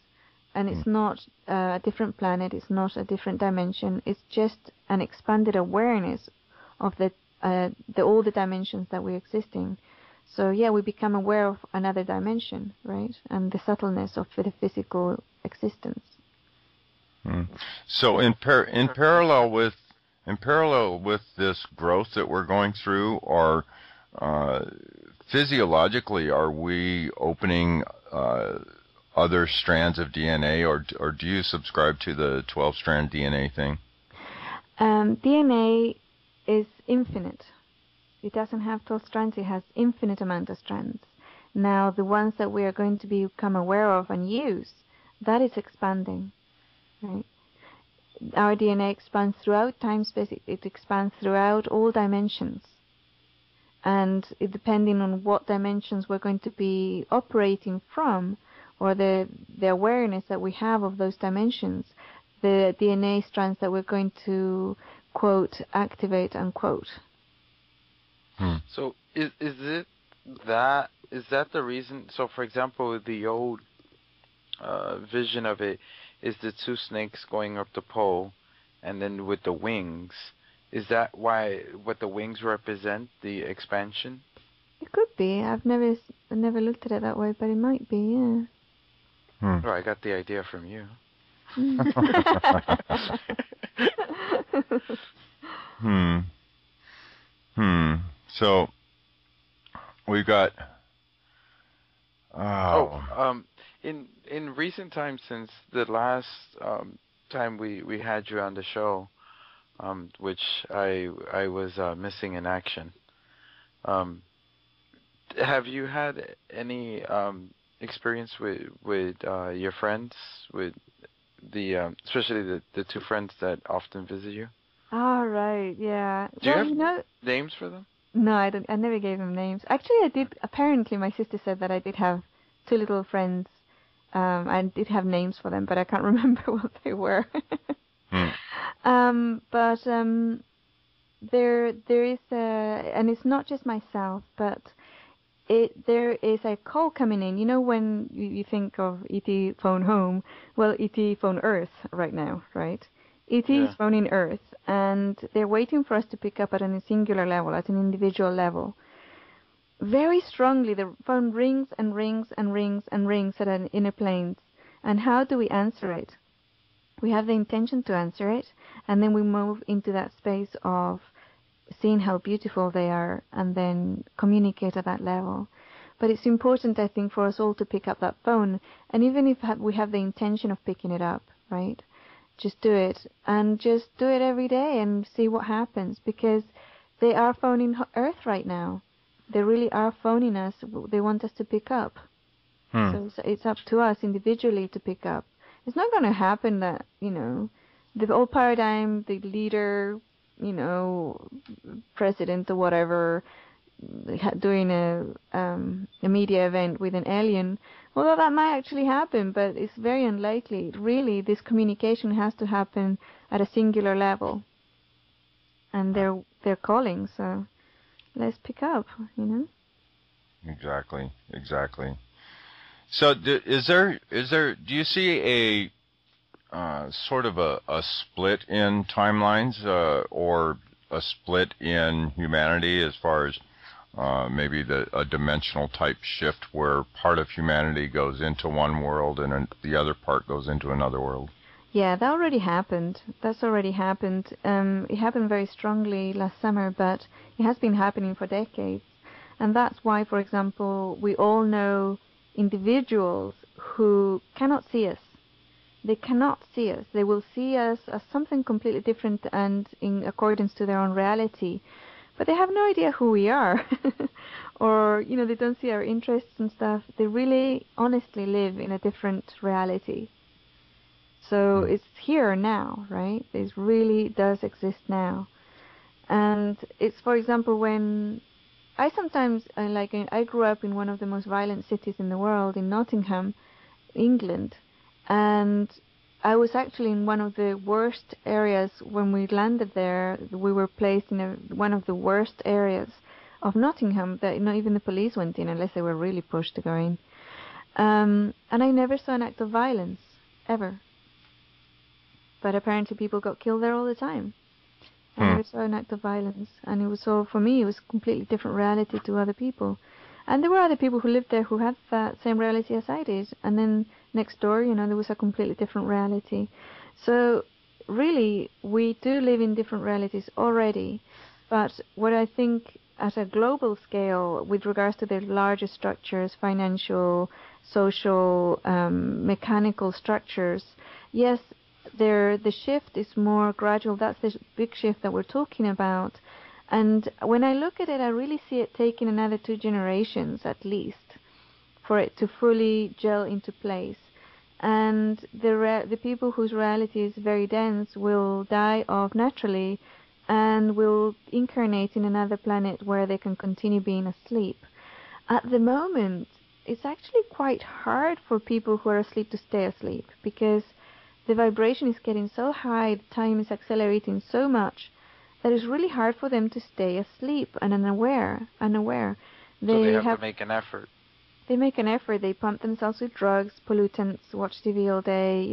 And it's not a different planet. It's not a different dimension. It's just an expanded awareness of all the dimensions that we exist in. So yeah, we become aware of another dimension, right? And the subtleness of the physical existence. So in parallel with this growth that we're going through, or physiologically, are we opening other strands of DNA, or do you subscribe to the 12-strand DNA thing? DNA is infinite. It doesn't have 12 strands. It has infinite amount of strands. Now, the ones that we are going to become aware of and use, that is expanding, right? Our DNA expands throughout time space. It expands throughout all dimensions. And depending on what dimensions we're going to be operating from, or the awareness that we have of those dimensions, the DNA strands that we're going to, quote, activate, unquote. So is that the reason? So, for example, the old vision of it is the two snakes going up the pole, and then with the wings. Is that what the wings represent, the expansion? It could be. I've never looked at it that way, but it might be, yeah. Oh, I got the idea from you. So we've got. In recent times, since the last time we had you on the show, which I was missing in action. Have you had any experience with your friends, with especially the two friends that often visit you? Oh, right, yeah. Do you have names for them? No, I don't. I never gave them names. Actually, I did. Apparently, my sister said that I did have two little friends. I did have names for them, but I can't remember what they were. But there is and it's not just myself, but there is a call coming in. You know, when you think of ET phone home, well, ET phone Earth right now, right? ET is phoning Earth, and they're waiting for us to pick up at a singular level, at an individual level. Very strongly, the phone rings and rings and rings and rings at an inner planes. And how do we answer it? We have the intention to answer it, and then we move into that space of seeing how beautiful they are, and then communicate at that level. But it's important, I think, for us all to pick up that phone. And even if we have the intention of picking it up, right? Just do it. And just do it every day and see what happens. Because they are phoning Earth right now. They really are phoning us. They want us to pick up. So it's up to us individually to pick up. It's not going to happen that, the old paradigm, the leader, president or whatever, doing a media event with an alien, although that might actually happen, but it's very unlikely. Really, this communication has to happen at a singular level, and they're calling, so let's pick up, Exactly. So do you see a sort of a split in timelines, or a split in humanity as far as maybe a dimensional type shift where part of humanity goes into one world and the other part goes into another world? Yeah, that already happened. That's already happened. It happened very strongly last summer, but it has been happening for decades. And that's why, for example, we all know individuals who cannot see us. They cannot see us. They will see us as something completely different and in accordance to their own reality. But they have no idea who we are. Or, they don't see our interests and stuff. They really honestly live in a different reality. So it's here now, right? It really does exist now. And it's, for example, when I sometimes, I grew up in one of the most violent cities in the world, in Nottingham, England. And I was actually in one of the worst areas when we landed there. We were placed in one of the worst areas of Nottingham that not even the police went in unless they were really pushed to go in. And I never saw an act of violence, ever. But apparently people got killed there all the time. I never saw an act of violence. And it was all, for me, it was a completely different reality to other people. And there were other people who lived there who had that same reality as I did. And then next door, there was a completely different reality. So really, we do live in different realities already. But what I think at a global scale, with regards to the larger structures, financial, social, mechanical structures, yes, the shift is more gradual. That's the big shift that we're talking about. And when I look at it, I really see it taking another 2 generations at least for it to fully gel into place. And the people whose reality is very dense will die off naturally and will incarnate in another planet where they can continue being asleep. At the moment, it's actually quite hard for people who are asleep to stay asleep, because the vibration is getting so high, the time is accelerating so much that it's really hard for them to stay asleep and unaware. So they have to make an effort. They make an effort. They pump themselves with drugs, pollutants, watch TV all day,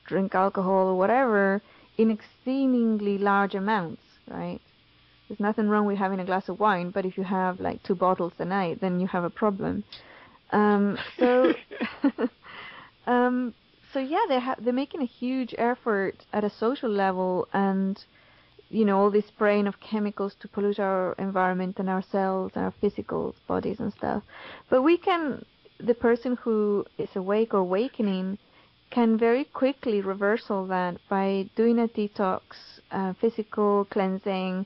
drink alcohol or whatever in exceedingly large amounts, right? There's nothing wrong with having a glass of wine, but if you have 2 bottles a night, then you have a problem. So yeah, they're making a huge effort at a social level, and all this spraying of chemicals to pollute our environment and our cells and our physical bodies and stuff. But the person who is awake or awakening can very quickly reverse all that by doing a detox, physical cleansing,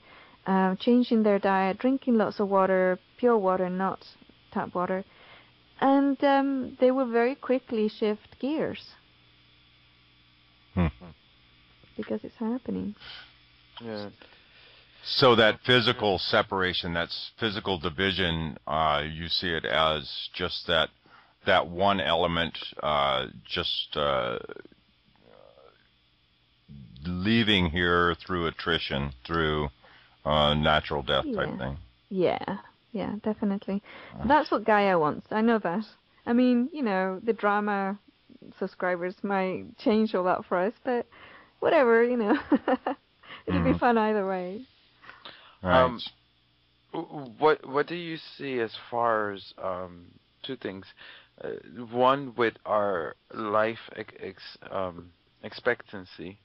changing their diet, drinking lots of water, pure water, not tap water. And they will very quickly shift gears. Because it's happening. Yeah. So that physical separation, that physical division, you see it as just that one element, leaving here through attrition, through natural death type thing. Yeah, definitely. That's what Gaia wants. I know that. I mean, the drama subscribers might change all that for us, but whatever, it'll be fun either way. Right. What do you see as far as 2 things? One, with our life expectancy,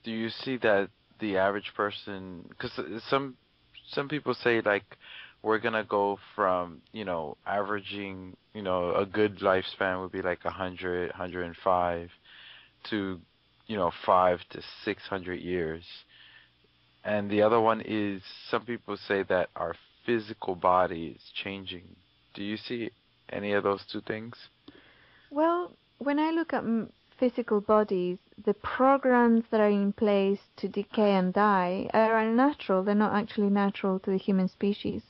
do you see that the average person, because some people say we're gonna go from, averaging, a good lifespan would be like 100, 105 to, 5 to 600 years. And the other one is, some people say that our physical body is changing. Do you see any of those two things? Well, when I look at physical bodies, the programs that are in place to decay and die are unnatural. They're not actually natural to the human species.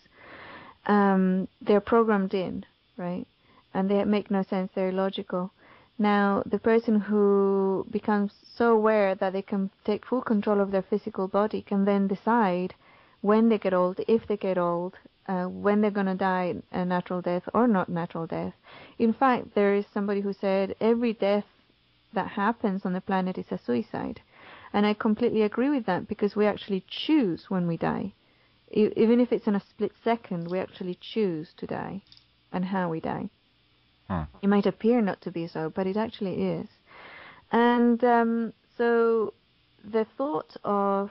They're programmed in, right? And they make no sense. They're illogical. Now, the person who becomes so aware that they can take full control of their physical body can then decide when they get old, if they get old, when they're going to die a natural death or not natural death. In fact, there is somebody who said every death that happens on the planet is a suicide. And I completely agree with that, because we actually choose when we die. Even if it's in a split second, we actually choose to die and how we die. It might appear not to be so, but it actually is. And so the thought of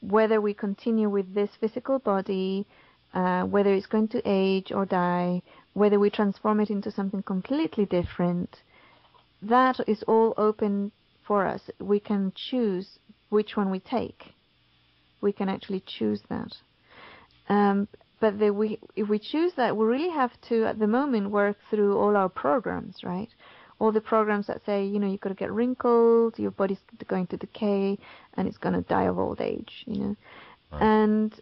whether we continue with this physical body, whether it's going to age or die, whether we transform it into something completely different, that is all open for us. We can choose which one we take. We can actually choose that. But if we choose that, we really have to, at the moment, work through all our programs, right? All the programs that say, you've got to get wrinkled, your body's going to decay, and it's going to die of old age, Right. And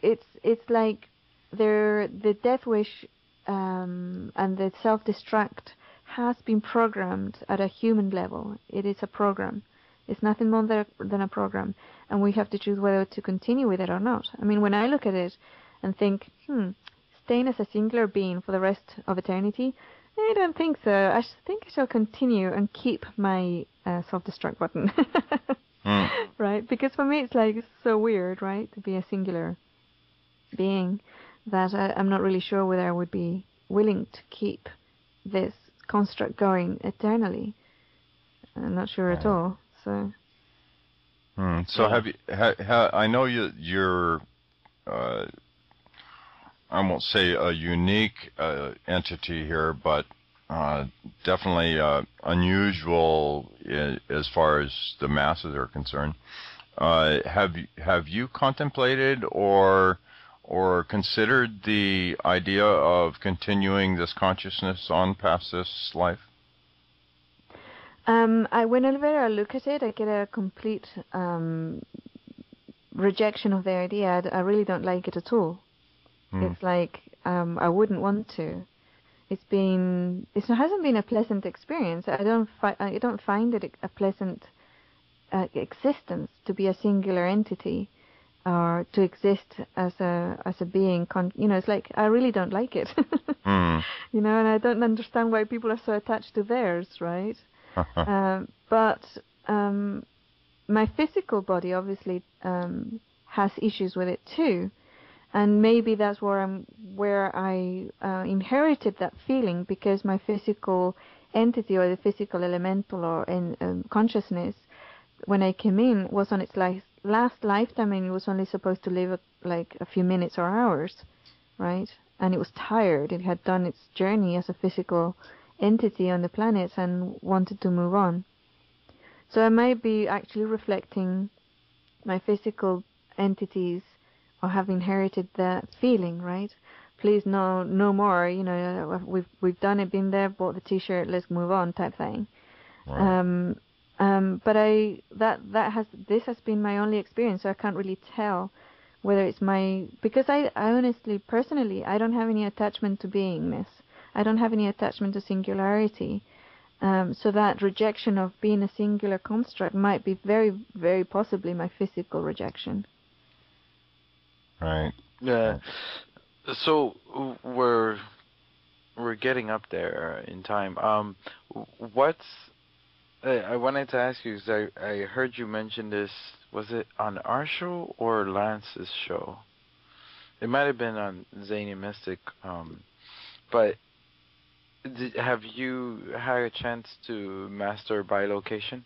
it's like the death wish and the self-destruct has been programmed at a human level. It is a program. It's nothing more than a program, and we have to choose whether to continue with it or not. I mean, when I look at it and think, staying as a singular being for the rest of eternity, I don't think so. I think I shall continue and keep my self-destruct button. Right? Because for me it's like so weird, right, to be a singular being, that I'm not really sure whether I would be willing to keep this construct going eternally. I'm not sure at all. So. So have you? I know you're. I won't say a unique entity here, but definitely unusual as far as the masses are concerned. Have you contemplated or considered the idea of continuing this consciousness on past this life? Whenever I look at it, I get a complete rejection of the idea. I really don't like it at all. It's like I wouldn't want to. It hasn't been a pleasant experience. I don't find it a pleasant existence to be a singular entity, or to exist as a being. It's like I really don't like it. And I don't understand why people are so attached to theirs, right? But my physical body obviously has issues with it too. And maybe that's where I inherited that feeling, because my physical entity, or the physical elemental, or consciousness, when I came in, was on its last lifetime, and it was only supposed to live like a few minutes or hours, right? And it was tired. It had done its journey as a physical entity on the planet and wanted to move on. So I might be actually reflecting my physical entities, or have inherited that feeling, right? Please no more, we've done it, been there, bought the t-shirt, let's move on type thing. Right. But this has been my only experience, so I can't really tell whether it's because I honestly, personally, I don't have any attachment to beingness. I don't have any attachment to singularity. So that rejection of being a singular construct might be very, very possibly my physical rejection. Right. Yeah. So we're getting up there in time. I wanted to ask you, because I heard you mention this. Was it on our show or Lance's show? It might have been on Zany Mystic. But have you had a chance to master bilocation?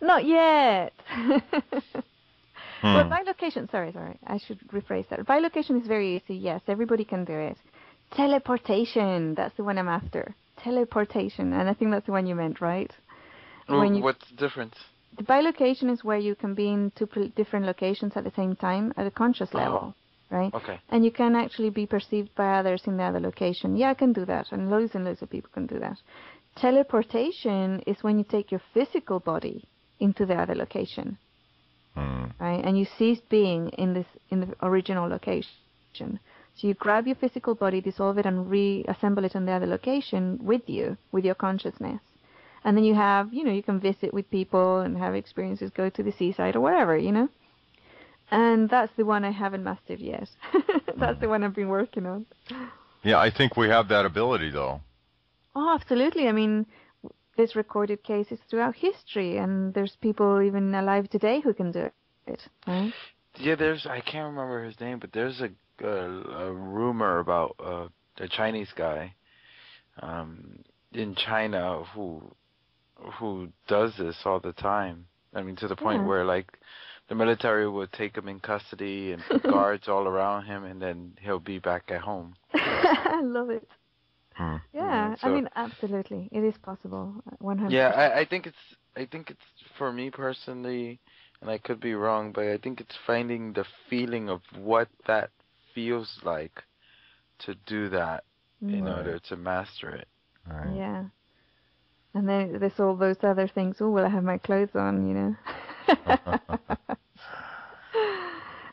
Not yet. Well, bilocation, sorry, I should rephrase that. Bilocation is very easy, yes, everybody can do it. Teleportation, that's the one I'm after. Teleportation, and I think that's the one you meant, right? What's the difference? The bilocation is where you can be in two different locations at the same time at a conscious level, right? Okay. And you can actually be perceived by others in the other location. Yeah, I can do that, and loads of people can do that. Teleportation is when you take your physical body into the other location, right? And you cease being in the original location. So you grab your physical body, dissolve it, and reassemble it on the other location with you, with your consciousness. And then you have, you can visit with people and have experiences, go to the seaside or wherever, And that's the one I haven't mastered yet. That's the one I've been working on. Yeah, I think we have that ability, though. Oh, absolutely. I mean, there's recorded cases throughout history, and there's people even alive today who can do it, right? Yeah, I can't remember his name, but there's a rumor about a Chinese guy in China who does this all the time. I mean, to the point where, like, the military would take him in custody and put guards all around him, and then he'll be back at home. I love it. Yeah, so, I mean, absolutely, it is possible. 100%. Yeah, I think it's for me personally, and I could be wrong, but I think it's finding the feeling of what that feels like to do that in order to master it. Right. Yeah. And then there's all those other things. Oh, will I have my clothes on,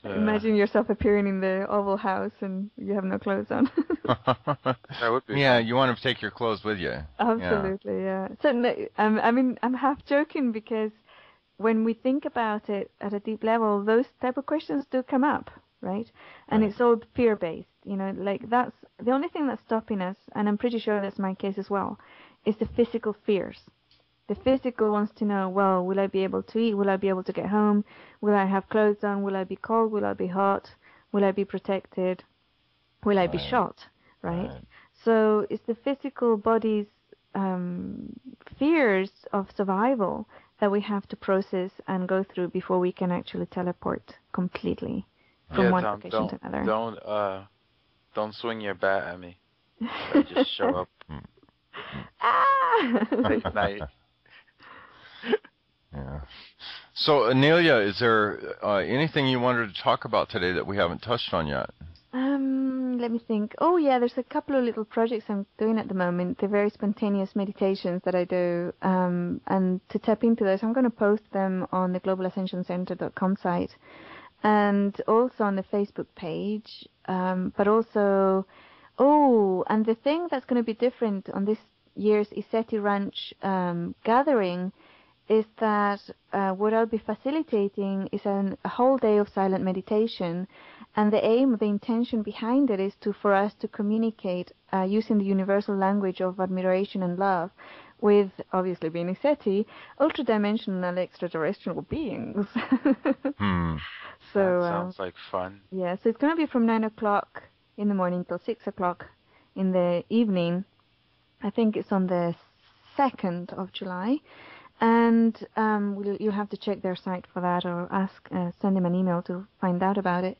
Imagine yourself appearing in the Oval House and you have no clothes on. That would be yeah, fun. you want to take your clothes with you. Absolutely, yeah. So, no, I mean, I'm half joking because when we think about it at a deep level, those type of questions do come up, right? And it's all fear-based, like that's the only thing that's stopping us, and I'm pretty sure that's my case as well, is the physical fears. The physical wants to know, well, will I be able to eat? Will I be able to get home? Will I have clothes on? Will I be cold? Will I be hot? Will I be protected? Will I be shot? Right? So it's the physical body's fears of survival that we have to process and go through before we can actually teleport completely from one location to another. Don't swing your bat at me. I just show up. Late night. Yeah. So, Inelia, is there anything you wanted to talk about today that we haven't touched on yet? Let me think. Oh, yeah, there's a couple of little projects I'm doing at the moment. They're very spontaneous meditations that I do. And to tap into those, I'm going to post them on the globalascensioncenter.com site and also on the Facebook page. But also, and the thing that's going to be different on this year's Iseti Ranch gathering is that what I'll be facilitating is a whole day of silent meditation, and the aim, the intention behind it is for us to communicate using the universal language of admiration and love with, obviously being Iseti, ultra-dimensional extraterrestrial beings. So that sounds like fun. Yeah, so it's going to be from 9 o'clock in the morning till 6 o'clock in the evening. I think it's on the 2nd of July. And you'll have to check their site for that, or send them an email to find out about it.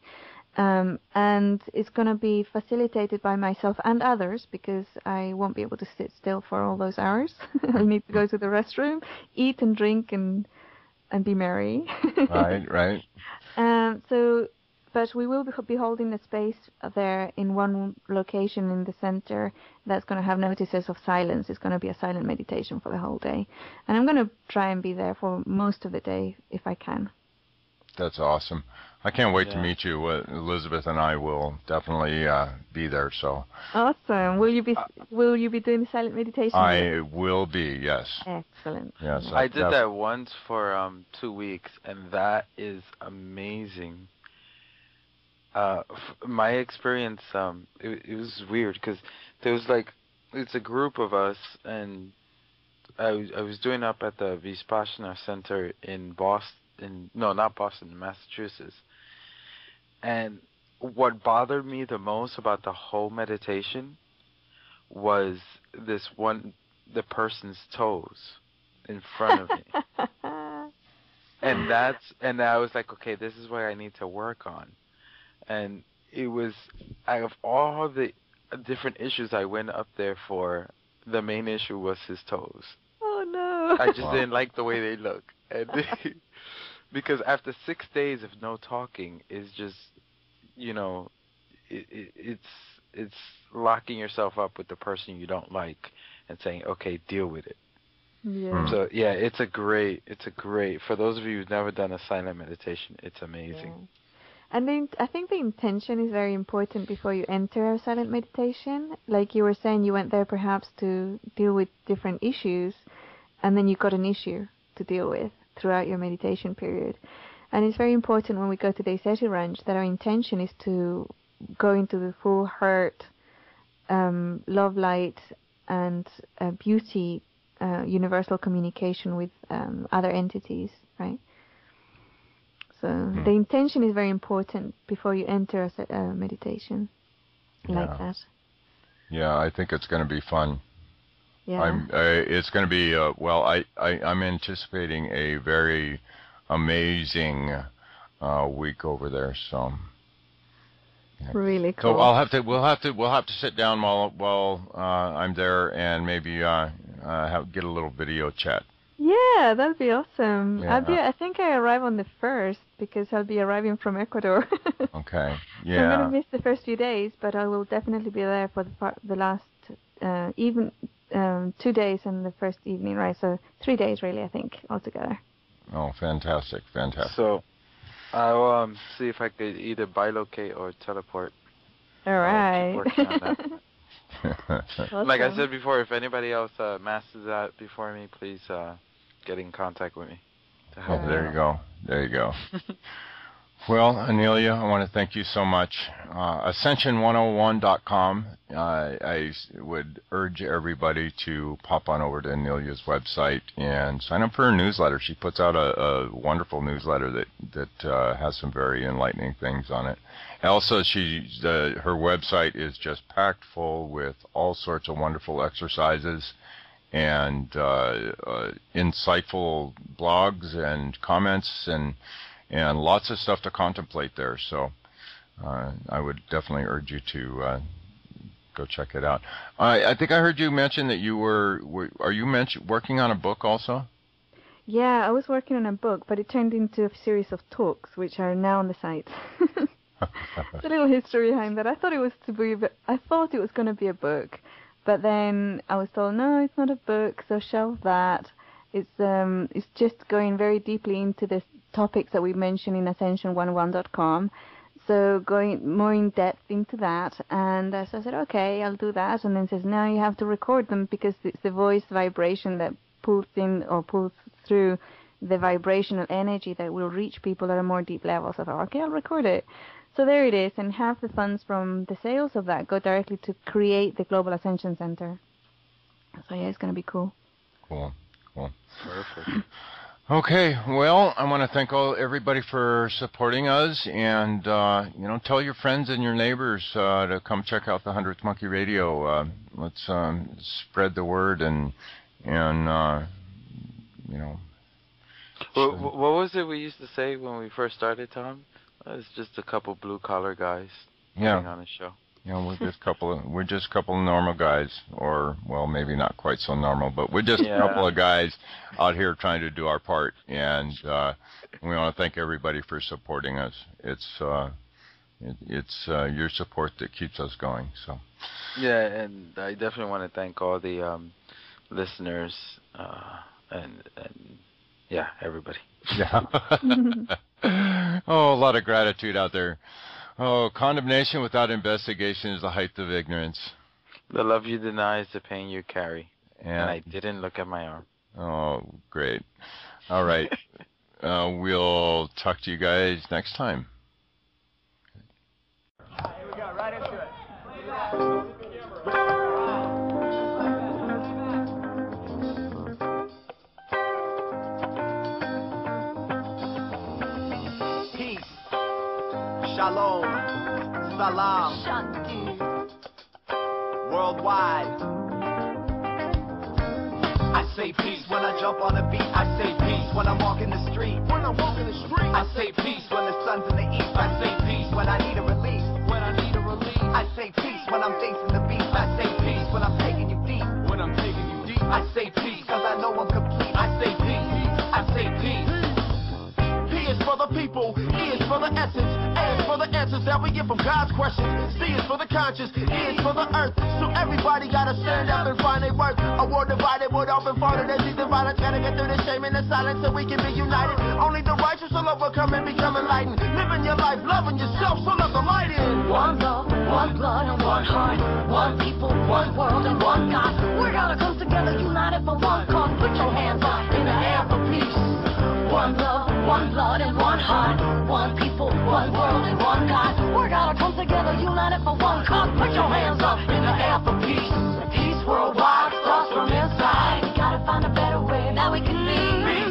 And it's going to be facilitated by myself and others, because I won't be able to sit still for all those hours. I'll need to go to the restroom, eat and drink and be merry. Right. But we will be holding a space there in one location in the center that's going to have notices of silence. It's going to be a silent meditation for the whole day. And I'm going to try and be there for most of the day if I can. That's awesome. I can't wait to meet you. Elizabeth and I will definitely be there. So awesome. Will you be doing the silent meditation? I will be. Yes. Excellent. Yes. I did that once for 2 weeks, and that is amazing. My experience, it was weird because there was it's a group of us, and I was doing up at the Vipassana Center in Boston, no, not Boston, Massachusetts. And what bothered me the most about the whole meditation was the person's toes in front of me. and I was like, okay, this is what I need to work on. And it was, out of all the different issues I went up there for, the main issue was his toes. Oh no! I just didn't like the way they look, and because after 6 days of no talking is just, it's locking yourself up with the person you don't like and saying, okay, deal with it. Yeah. So yeah, it's a great. For those of you who've never done a silent meditation, it's amazing. Yeah. And I think the intention is very important before you enter a silent meditation. Like you were saying, you went there perhaps to deal with different issues, and then you got an issue to deal with throughout your meditation period. And it's very important when we go to the Seti Ranch that our intention is to go into the full heart, love, light, and beauty, universal communication with other entities, right? So the intention is very important before you enter a meditation like that. Yeah, I think it's going to be fun. Yeah. It's going to be, I'm anticipating a very amazing week over there, so. Yeah. Really cool. So we'll have to sit down while I'm there and maybe get a little video chat. Yeah, that'd be awesome. Yeah. I think I arrive on the 1st because I'll be arriving from Ecuador. Okay. Yeah. So I'm gonna miss the first few days, but I will definitely be there for the last 2 days and the first evening, right? So 3 days really, I think, altogether. Oh, fantastic. So I'll see if I could either bilocate or teleport. All right. Keep working on that. Awesome. Like I said before, if anybody else masters that before me, please get in contact with me. Oh, there you go. Well, Inelia, I want to thank you so much. Ascension101.com. I would urge everybody to pop on over to Inelia's website and sign up for her newsletter. She puts out a wonderful newsletter that has some very enlightening things on it. Also, her website is just packed full with all sorts of wonderful exercises and insightful blogs and comments and lots of stuff to contemplate there. So I would definitely urge you to go check it out. I think I heard you mention that you are you working on a book also? Yeah, I was working on a book, but it turned into a series of talks, which are now on the site. There's a little history behind that. I thought it was going to be a book, but then I was told, no, it's not a book, so shelve that. It's just going very deeply into the topics that we mentioned in Ascension101.com. So going more in depth into that, and so I said, okay, I'll do that. And then says, no, you have to record them because it's the voice vibration that pulls in or pulls through the vibrational energy that will reach people at a more deep level. So I thought, okay, I'll record it. So there it is, and half the funds from the sales of that go directly to create the Global Ascension Center. So yeah, it's going to be cool. Cool. Perfect. Okay, well, I want to thank everybody for supporting us, and tell your friends and your neighbors to come check out the 100th Monkey Radio. Let's spread the word and What was it we used to say when we first started, Tom? It's just a couple blue-collar guys getting on the show. We're just a couple of normal guys, or well, maybe not quite so normal, but we're just a couple of guys out here trying to do our part, and we want to thank everybody for supporting us. It's your support that keeps us going. So. Yeah, and I definitely want to thank all the listeners and everybody. Yeah. Oh, a lot of gratitude out there. Oh, condemnation without investigation is the height of ignorance. The love you deny is the pain you carry. And I didn't look at my arm. Oh, great. All right. We'll talk to you guys next time. Here we go, right into it. Shalom, salam, worldwide. I say peace. When I jump on a beat, I say peace. When I'm walking the street, I say peace. when the sun's in the east, I say peace. when I need a release, I say peace. When I'm facing the beast, I say peace. When I'm taking you deep, I say peace. cause I know I'm complete. I say peace. I say peace. P is for the people, E is for the essence, A is for the answers that we get from God's questions, C is for the conscious, E is for the earth. So everybody gotta stand up and find their worth. A war divided would often fall to disease and violence. Gotta get through the shame and the silence so we can be united. Only the righteous will overcome and become enlightened. Living your life, loving yourself, so let the light in. One love, one blood, and one heart. One people, one world, and one God. We're gonna come together, united for one cause. Put your hands up in the air for peace. One love, one blood, and one heart. One people, one world, and one God. We're gonna come together, united for one cause. Put your hands up in the air for peace. Peace worldwide starts from inside. We gotta find a better way that we can be.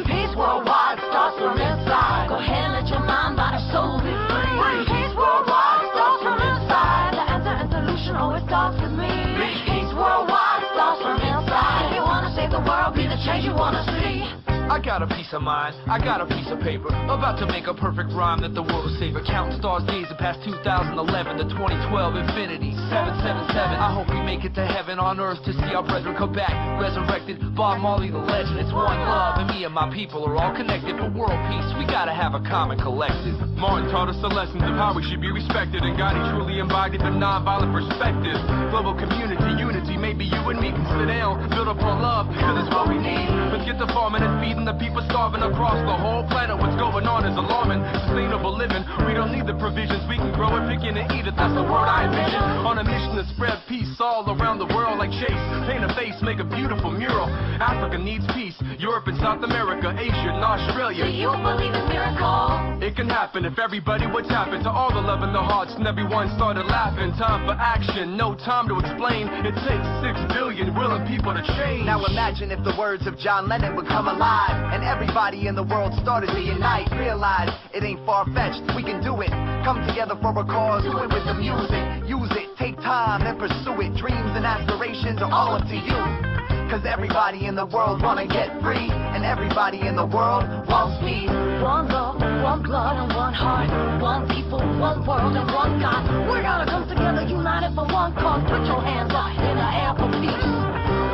Peace worldwide starts from inside. Go ahead and let your mind, body, soul be free. Peace worldwide starts from inside. The answer and solution always starts with me. Peace worldwide starts from inside. If you wanna save the world, be the change you wanna see. I got a piece of mind, I got a piece of paper, about to make a perfect rhyme that the world will savor. Counting stars, days that past 2011 to 2012, infinity, 777. I hope we make it to heaven on earth to see our brethren come back, resurrected. Bob Marley the legend, it's one love, and me and my people are all connected. For world peace, we gotta have a common collective. Martin taught us the lessons of how we should be respected, and God, he truly embodied the non-violent perspective. Global community, unity, maybe you and me can sit down, build up on love, cause it's what we need. Let's get to farming and feeding the people starving across the whole planet. What's going on is alarming. Sustainable living, we don't need the provisions, we can grow it, pick it and eat it, that's the word I envision. On a mission to spread peace all around the world like Chase. Paint a face, make a beautiful mural. Africa needs peace, Europe and South America, Asia and Australia. Do you believe in miracles? It can happen if everybody would tap into all the love in their hearts and everyone started laughing. Time for action, no time to explain. It takes 6 billion willing people to change. Now imagine if the words of John Lennon would come alive, and everybody in the world started to unite. Realize it ain't far-fetched, we can do it. Come together for a cause, do it with the music. Use it, take time and pursue it. Dreams and aspirations are all up to you. Cause everybody in the world wanna get free, and everybody in the world wants peace. One love, one blood, and one heart. One people, one world, and one God. We're gonna come together, united for one cause. Put your hands up in the air for peace.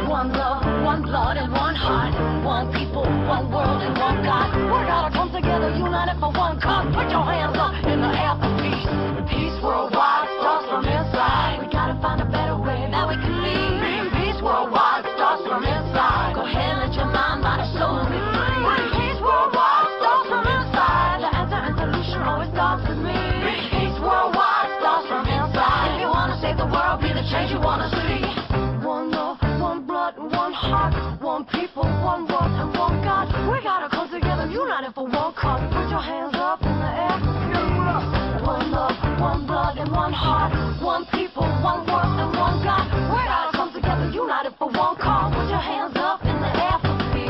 One love, one blood, and one heart. One people, one world, and one God. We're gonna come together, united for one cause. Put your hands up in the air for peace. Peace worldwide starts from inside. We gotta find a better way that we can be. Peace worldwide starts from inside. Go ahead and let your mind, body, soul be free. Peace worldwide starts from inside. The answer and solution always starts with me. Peace worldwide starts from inside. If you wanna save the world, be the change you wanna see. One love, one blood, and one heart. One people, one world, and one God. We gotta come together, united for one cause. Put your hands up in the air. One love, one blood, and one heart. One people, one world, and one God. We gotta come together, united for one cause. Put your hands up in the air for peace.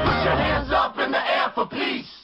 Put your hands up in the air for peace.